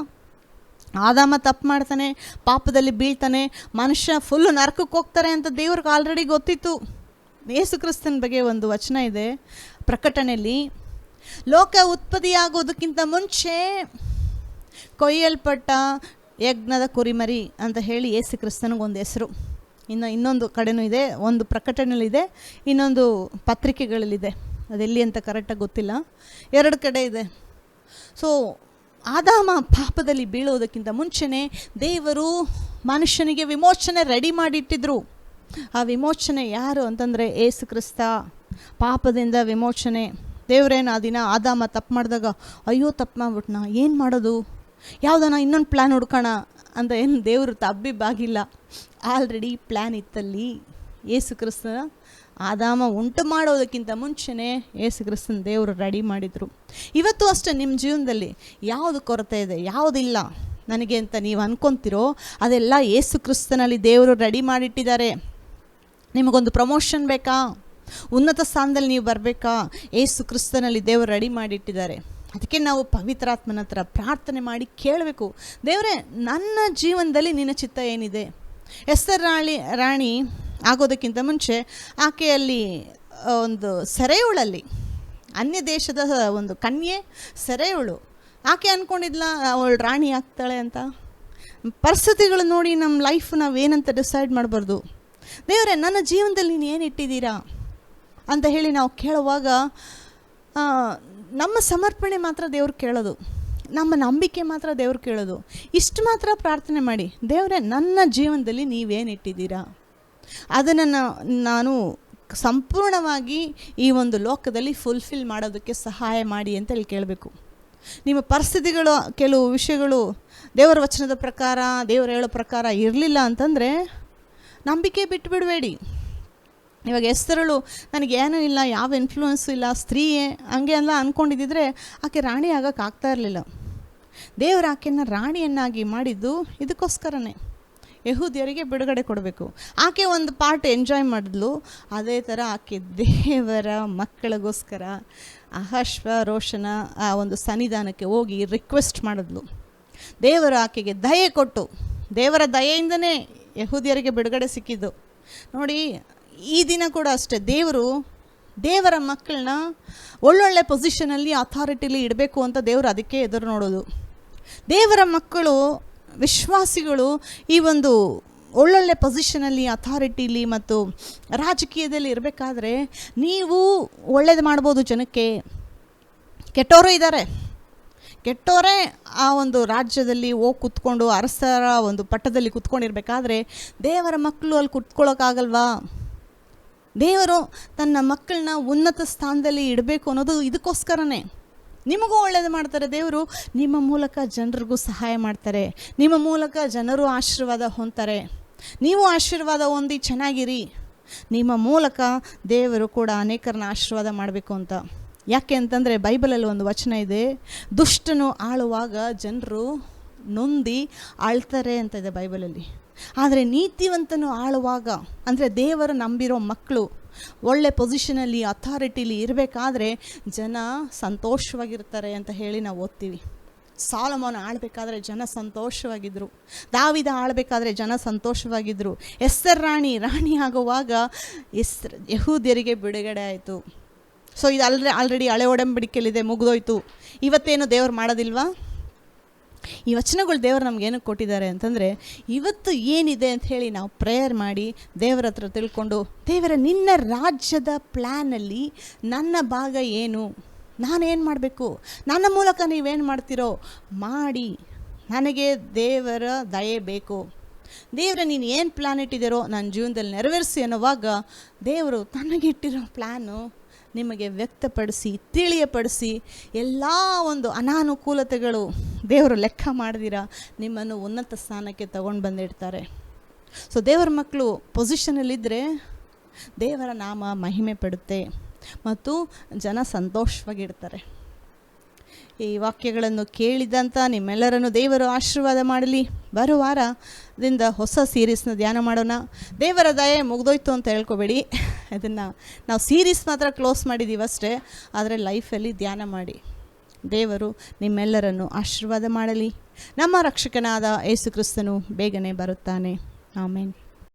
ಆದಾಮ ತಪ್ಪು ಮಾಡ್ತಾನೆ, ಪಾಪದಲ್ಲಿ ಬೀಳ್ತಾನೆ, ಮನುಷ್ಯ ಫುಲ್ಲು ನರಕಕ್ಕೆ ಹೋಗ್ತಾರೆ ಅಂತ ದೇವ್ರಿಗೆ ಆಲ್ರೆಡಿ ಗೊತ್ತಿತ್ತು. ಯೇಸು ಕ್ರಿಸ್ತನ ಬಗ್ಗೆ ಒಂದು ವಚನ ಇದೆ ಪ್ರಕಟಣೆಯಲ್ಲಿ, ಲೋಕ ಉತ್ಪತ್ತಿಯಾಗೋದಕ್ಕಿಂತ ಮುಂಚೆ ಕೊಯ್ಯಲ್ಪಟ್ಟ ಯಜ್ಞದ ಕುರಿಮರಿ ಅಂತ ಹೇಳಿ ಯೇಸು ಕ್ರಿಸ್ತನಿಗೊಂದು ಹೆಸರು. ಇನ್ನೊಂದು ಕಡೆನೂ ಇದೆ, ಒಂದು ಪ್ರಕಟಣೆಯಲ್ಲಿದೆ, ಇನ್ನೊಂದು ಪತ್ರಿಕೆಗಳಲ್ಲಿದೆ. ಅದೆಲ್ಲಿ ಅಂತ ಕರೆಕ್ಟಾಗಿ ಗೊತ್ತಿಲ್ಲ, 2 ಕಡೆ ಇದೆ. ಸೊ ಆದಾಮ ಪಾಪದಲ್ಲಿ ಬೀಳೋದಕ್ಕಿಂತ ಮುಂಚೆನೇ ದೇವರು ಮನುಷ್ಯನಿಗೆ ವಿಮೋಚನೆ ರೆಡಿ ಮಾಡಿಟ್ಟಿದ್ರು. ಆ ವಿಮೋಚನೆ ಯಾರು ಅಂತಂದರೆ ಯೇಸು ಕ್ರಿಸ್ತ. ಪಾಪದಿಂದ ವಿಮೋಚನೆ. ದೇವರೇನು ಆ ದಿನ ಆದಾಮ ತಪ್ಪು ಮಾಡಿದಾಗ, ಅಯ್ಯೋ ತಪ್ಪು ಮಾಡ್ಬಿಟ್ನಾ, ಏನು ಮಾಡೋದು, ಯಾವುದನ್ನ ಇನ್ನೊಂದು ಪ್ಲ್ಯಾನ್ ಹುಡ್ಕೋಣ ಅಂತ ಏನು ದೇವರು ತಬ್ಬಿಬ್ಬಾಗಿಲ್ಲ. Already plan ಇತ್ತಲ್ಲಿ. ಯೇಸು ಕ್ರಿಸ್ತನ ಆದಾಮ ಉಂಟು ಮಾಡೋದಕ್ಕಿಂತ ಮುಂಚೆನೇ ಯೇಸು ಕ್ರಿಸ್ತನ ದೇವರು ರೆಡಿ ಮಾಡಿದರು. ಇವತ್ತು ಅಷ್ಟೇ ನಿಮ್ಮ ಜೀವನದಲ್ಲಿ ಯಾವುದು ಕೊರತೆ ಇದೆ, ಯಾವುದಿಲ್ಲ ನನಗೆ ಅಂತ ನೀವು ಅನ್ಕೊತಿರೋ ಅದೆಲ್ಲ ಯೇಸು ಕ್ರಿಸ್ತನಲ್ಲಿ ದೇವರು ರೆಡಿ ಮಾಡಿಟ್ಟಿದ್ದಾರೆ. ನಿಮಗೊಂದು ಪ್ರಮೋಷನ್ ಬೇಕಾ, ಉನ್ನತ ಸ್ಥಾನದಲ್ಲಿ ನೀವು ಬರಬೇಕಾ, ಯೇಸು ಕ್ರಿಸ್ತನಲ್ಲಿ ದೇವರು ರೆಡಿ ಮಾಡಿಟ್ಟಿದ್ದಾರೆ. ಅದಕ್ಕೆ ನಾವು ಪವಿತ್ರಾತ್ಮನ ಹತ್ರ ಪ್ರಾರ್ಥನೆ ಮಾಡಿ ಕೇಳಬೇಕು, ದೇವರೇ ನನ್ನ ಜೀವನದಲ್ಲಿ ನಿನ್ನ ಚಿತ್ತ ಏನಿದೆ. ಎಸ್ತರ್ ರಾಣಿ ಆಗೋದಕ್ಕಿಂತ ಮುಂಚೆ ಆಕೆಯಲ್ಲಿ ಒಂದು ಸೆರೆಯುಳಲ್ಲಿ, ಅನ್ಯ ದೇಶದ ಒಂದು ಕನ್ಯೆ ಸೆರೆಯುಳು. ಆಕೆ ಅಂದ್ಕೊಂಡಿದ್ಲ ಅವಳು ರಾಣಿ ಆಗ್ತಾಳೆ ಅಂತ. ಪರಿಸ್ಥಿತಿಗಳು ನೋಡಿ ನಮ್ಮ ಲೈಫ್ ನಾವೇನಂತ ಡಿಸೈಡ್ ಮಾಡಬಾರ್ದು. ದೇವರೇ ನನ್ನ ಜೀವನದಲ್ಲಿ ನೀನು ಏನು ಇಟ್ಟಿದ್ದೀರಾ ಅಂತ ಹೇಳಿ ನಾವು ಕೇಳುವಾಗ ನಮ್ಮ ಸಮರ್ಪಣೆ ಮಾತ್ರ ದೇವ್ರು ಕೇಳೋದು, ನಮ್ಮ ನಂಬಿಕೆ ಮಾತ್ರ ದೇವ್ರು ಕೇಳೋದು. ಇಷ್ಟು ಮಾತ್ರ ಪ್ರಾರ್ಥನೆ ಮಾಡಿ, ದೇವರೇ ನನ್ನ ಜೀವನದಲ್ಲಿ ನೀವೇನಿಟ್ಟಿದ್ದೀರಾ ಅದನ್ನು ನಾನು ಸಂಪೂರ್ಣವಾಗಿ ಈ ಒಂದು ಲೋಕದಲ್ಲಿ ಫುಲ್ಫಿಲ್ ಮಾಡೋದಕ್ಕೆ ಸಹಾಯ ಮಾಡಿ ಅಂತೇಳಿ ಕೇಳಬೇಕು. ನಿಮ್ಮ ಪರಿಸ್ಥಿತಿಗಳು, ಕೆಲವು ವಿಷಯಗಳು ದೇವರ ವಚನದ ಪ್ರಕಾರ, ದೇವರು ಹೇಳೋ ಪ್ರಕಾರ ಇರಲಿಲ್ಲ ಅಂತಂದರೆ ನಂಬಿಕೆ ಬಿಟ್ಟುಬಿಡಬೇಡಿ. ಇವಾಗ ಎಸ್ತರಳು ನನಗೇನೂ ಇಲ್ಲ, ಯಾವ ಇನ್ಫ್ಲೂಯೆನ್ಸು ಇಲ್ಲ, ಸ್ತ್ರೀಯೇ ಹಂಗೆ ಎಲ್ಲ ಅಂದ್ಕೊಂಡಿದ್ದಿದ್ರೆ ಆಕೆ ರಾಣಿ ಆಗೋಕ್ಕೆ ಆಗ್ತಾ ಇರಲಿಲ್ಲ. ದೇವರು ಆಕೆಯನ್ನು ರಾಣಿಯನ್ನಾಗಿ ಮಾಡಿದ್ದು ಇದಕ್ಕೋಸ್ಕರನೇ, ಯಹೂದ್ಯರಿಗೆ ಬಿಡುಗಡೆ ಕೊಡಬೇಕು. ಆಕೆ ಒಂದು ಪಾರ್ಟ್ ಎಂಜಾಯ್ ಮಾಡಿದ್ಲು, ಅದೇ ಥರ ಆಕೆ ದೇವರ ಮಕ್ಕಳಿಗೋಸ್ಕರ ಅಹಶ್ವೇರೋಷನ ಆ ಒಂದು ಸನ್ನಿಧಾನಕ್ಕೆ ಹೋಗಿ ರಿಕ್ವೆಸ್ಟ್ ಮಾಡಿದ್ಲು. ದೇವರು ಆಕೆಗೆ ದಯೆ ಕೊಟ್ಟು, ದೇವರ ದಯೆಯಿಂದನೇ ಯಹೂದ್ಯರಿಗೆ ಬಿಡುಗಡೆ ಸಿಕ್ಕಿದ್ದು. ನೋಡಿ, ಈ ದಿನ ಕೂಡ ಅಷ್ಟೇ, ದೇವರ ಮಕ್ಕಳನ್ನ ಒಳ್ಳೊಳ್ಳೆ ಪೊಸಿಷನಲ್ಲಿ ಅಥಾರಿಟಿಲಿ ಇಡಬೇಕು ಅಂತ ದೇವರು ಅದಕ್ಕೆ ಎದುರು ನೋಡೋದು. ದೇವರ ಮಕ್ಕಳು, ವಿಶ್ವಾಸಿಗಳು ಈ ಒಂದು ಒಳ್ಳೊಳ್ಳೆ ಪೊಸಿಷನಲ್ಲಿ, ಅಥಾರಿಟಿಲಿ ಮತ್ತು ರಾಜಕೀಯದಲ್ಲಿ ಇರಬೇಕಾದ್ರೆ ನೀವು ಒಳ್ಳೇದು ಮಾಡ್ಬೋದು ಜನಕ್ಕೆ. ಕೆಟ್ಟವರು ಇದ್ದಾರೆ, ಕೆಟ್ಟವರೇ ಆ ಒಂದು ರಾಜ್ಯದಲ್ಲಿ ಹೋಗಿ ಕೂತ್ಕೊಂಡು ಅರಸರ ಒಂದು ಪಟ್ಟದಲ್ಲಿ ಕೂತ್ಕೊಂಡಿರ್ಬೇಕಾದ್ರೆ ದೇವರ ಮಕ್ಕಳು ಅಲ್ಲಿ ಕೂತ್ಕೊಳ್ಳೋಕ್ಕಾಗಲ್ವಾ? ದೇವರು ತನ್ನ ಮಕ್ಕಳನ್ನ ಉನ್ನತ ಸ್ಥಾನದಲ್ಲಿ ಇಡಬೇಕು ಅನ್ನೋದು ಇದಕ್ಕೋಸ್ಕರನೇ. ನಿಮಗೂ ಒಳ್ಳೇದು ಮಾಡ್ತಾರೆ ದೇವರು, ನಿಮ್ಮ ಮೂಲಕ ಜನರಿಗೂ ಸಹಾಯ ಮಾಡ್ತಾರೆ, ನಿಮ್ಮ ಮೂಲಕ ಜನರು ಆಶೀರ್ವಾದ ಹೊಂದ್ತಾರೆ. ನೀವು ಆಶೀರ್ವಾದ ಹೊಂದಿ ಚೆನ್ನಾಗಿರಿ, ನಿಮ್ಮ ಮೂಲಕ ದೇವರು ಕೂಡ ಅನೇಕರನ್ನ ಆಶೀರ್ವಾದ ಮಾಡಬೇಕು ಅಂತ. ಯಾಕೆ ಅಂತಂದರೆ ಬೈಬಲಲ್ಲಿ ಒಂದು ವಚನ ಇದೆ, ದುಷ್ಟನು ಆಳುವಾಗ ಜನರು ನೊಂದಿ ಆಳ್ತಾರೆ ಅಂತ ಇದೆ ಬೈಬಲಲ್ಲಿ. ಆದರೆ ನೀತಿವಂತನು ಆಳುವಾಗ, ಅಂದರೆ ದೇವರು ನಂಬಿರೋ ಮಕ್ಕಳು ಒಳ್ಳೆ ಪೊಸಿಷನಲ್ಲಿ ಅಥಾರಿಟಿಲಿ ಇರಬೇಕಾದ್ರೆ ಜನ ಸಂತೋಷವಾಗಿರ್ತಾರೆ ಅಂತ ಹೇಳಿ ನಾವು ಓದ್ತೀವಿ. ಸಾಲಮೋನ ಆಳಬೇಕಾದ್ರೆ ಜನ ಸಂತೋಷವಾಗಿದ್ದರು, ದಾವಿದ ಆಳಬೇಕಾದ್ರೆ ಜನ ಸಂತೋಷವಾಗಿದ್ದರು. ಎಸ್ತರ್ ರಾಣಿ ಆಗುವಾಗ ಯಹೂದ್ಯರಿಗೆ ಬಿಡುಗಡೆ ಆಯಿತು. ಸೊ ಇದು ಆಲ್ರೆಡಿ ಹಳೆ ಒಡಂಬಡಿಕೆಯಲ್ಲಿದೆ, ಮುಗಿದೋಯ್ತು. ಇವತ್ತೇನು ದೇವ್ರು ಮಾಡೋದಿಲ್ವಾ? ಈ ವಚನಗಳು ದೇವರು ನಮಗೇನಕ್ಕೆ ಕೊಟ್ಟಿದ್ದಾರೆ ಅಂತಂದರೆ, ಇವತ್ತು ಏನಿದೆ ಅಂತ ಹೇಳಿ ನಾವು ಪ್ರೇಯರ್ ಮಾಡಿ ದೇವರ ಹತ್ರ ತಿಳ್ಕೊಂಡು, ದೇವರ ನಿನ್ನ ರಾಜ್ಯದ ಪ್ಲ್ಯಾನಲ್ಲಿ ನನ್ನ ಭಾಗ ಏನು, ನಾನೇನು ಮಾಡಬೇಕು, ನನ್ನ ಮೂಲಕ ನೀವೇನು ಮಾಡ್ತೀರೋ ಮಾಡಿ, ನನಗೆ ದೇವರ ದಯೆ ಬೇಕು. ದೇವರ ನೀನು ಏನು ಪ್ಲ್ಯಾನ್ ಇಟ್ಟಿದ್ದೀರೋ ನನ್ನ ಜೀವನದಲ್ಲಿ ನೆರವೇರಿಸಿ ಅನ್ನೋವಾಗ ದೇವರು ತನಗಿಟ್ಟಿರೋ ಪ್ಲ್ಯಾನು ನಿಮಗೆ ವ್ಯಕ್ತಪಡಿಸಿ ತಿಳಿಯಪಡಿಸಿ ಎಲ್ಲ ಒಂದು ಅನಾನುಕೂಲತೆಗಳು ದೇವರು ಲೆಕ್ಕ ಮಾಡ್ದಿರ ನಿಮ್ಮನ್ನು ಉನ್ನತ ಸ್ಥಾನಕ್ಕೆ ತಗೊಂಡು ಬಂದಿಡ್ತಾರೆ. ಸೊ ದೇವರ ಮಕ್ಕಳು ಪೊಸಿಷನಲ್ಲಿದ್ದರೆ ದೇವರ ನಾಮ ಮಹಿಮೆ ಪಡುತ್ತೆ ಮತ್ತು ಜನ ಸಂತೋಷವಾಗಿರ್ತಾರೆ. ಈ ವಾಕ್ಯಗಳನ್ನು ಕೇಳಿದಂಥ ನಿಮ್ಮೆಲ್ಲರನ್ನು ದೇವರು ಆಶೀರ್ವಾದ ಮಾಡಲಿ. ಬರುವ ವಾರದಿಂದ ಹೊಸ ಸೀರೀಸ್ನ ಧ್ಯಾನ ಮಾಡೋಣ. ದೇವರ ದಯೆ ಮುಗ್ದೋಯ್ತು ಅಂತ ಹೇಳ್ಕೊಬೇಡಿ, ಅದನ್ನು ನಾವು ಸೀರೀಸ್ ಮಾತ್ರ ಕ್ಲೋಸ್ ಮಾಡಿದ್ದೀವಿ ಅಷ್ಟೇ, ಆದರೆ ಲೈಫಲ್ಲಿ ಧ್ಯಾನ ಮಾಡಿ. ದೇವರು ನಿಮ್ಮೆಲ್ಲರನ್ನು ಆಶೀರ್ವಾದ ಮಾಡಲಿ. ನಮ್ಮ ರಕ್ಷಕನಾದ ಯೇಸು ಕ್ರಿಸ್ತನು ಬೇಗನೆ ಬರುತ್ತಾನೆ. ಆಮೇನ್.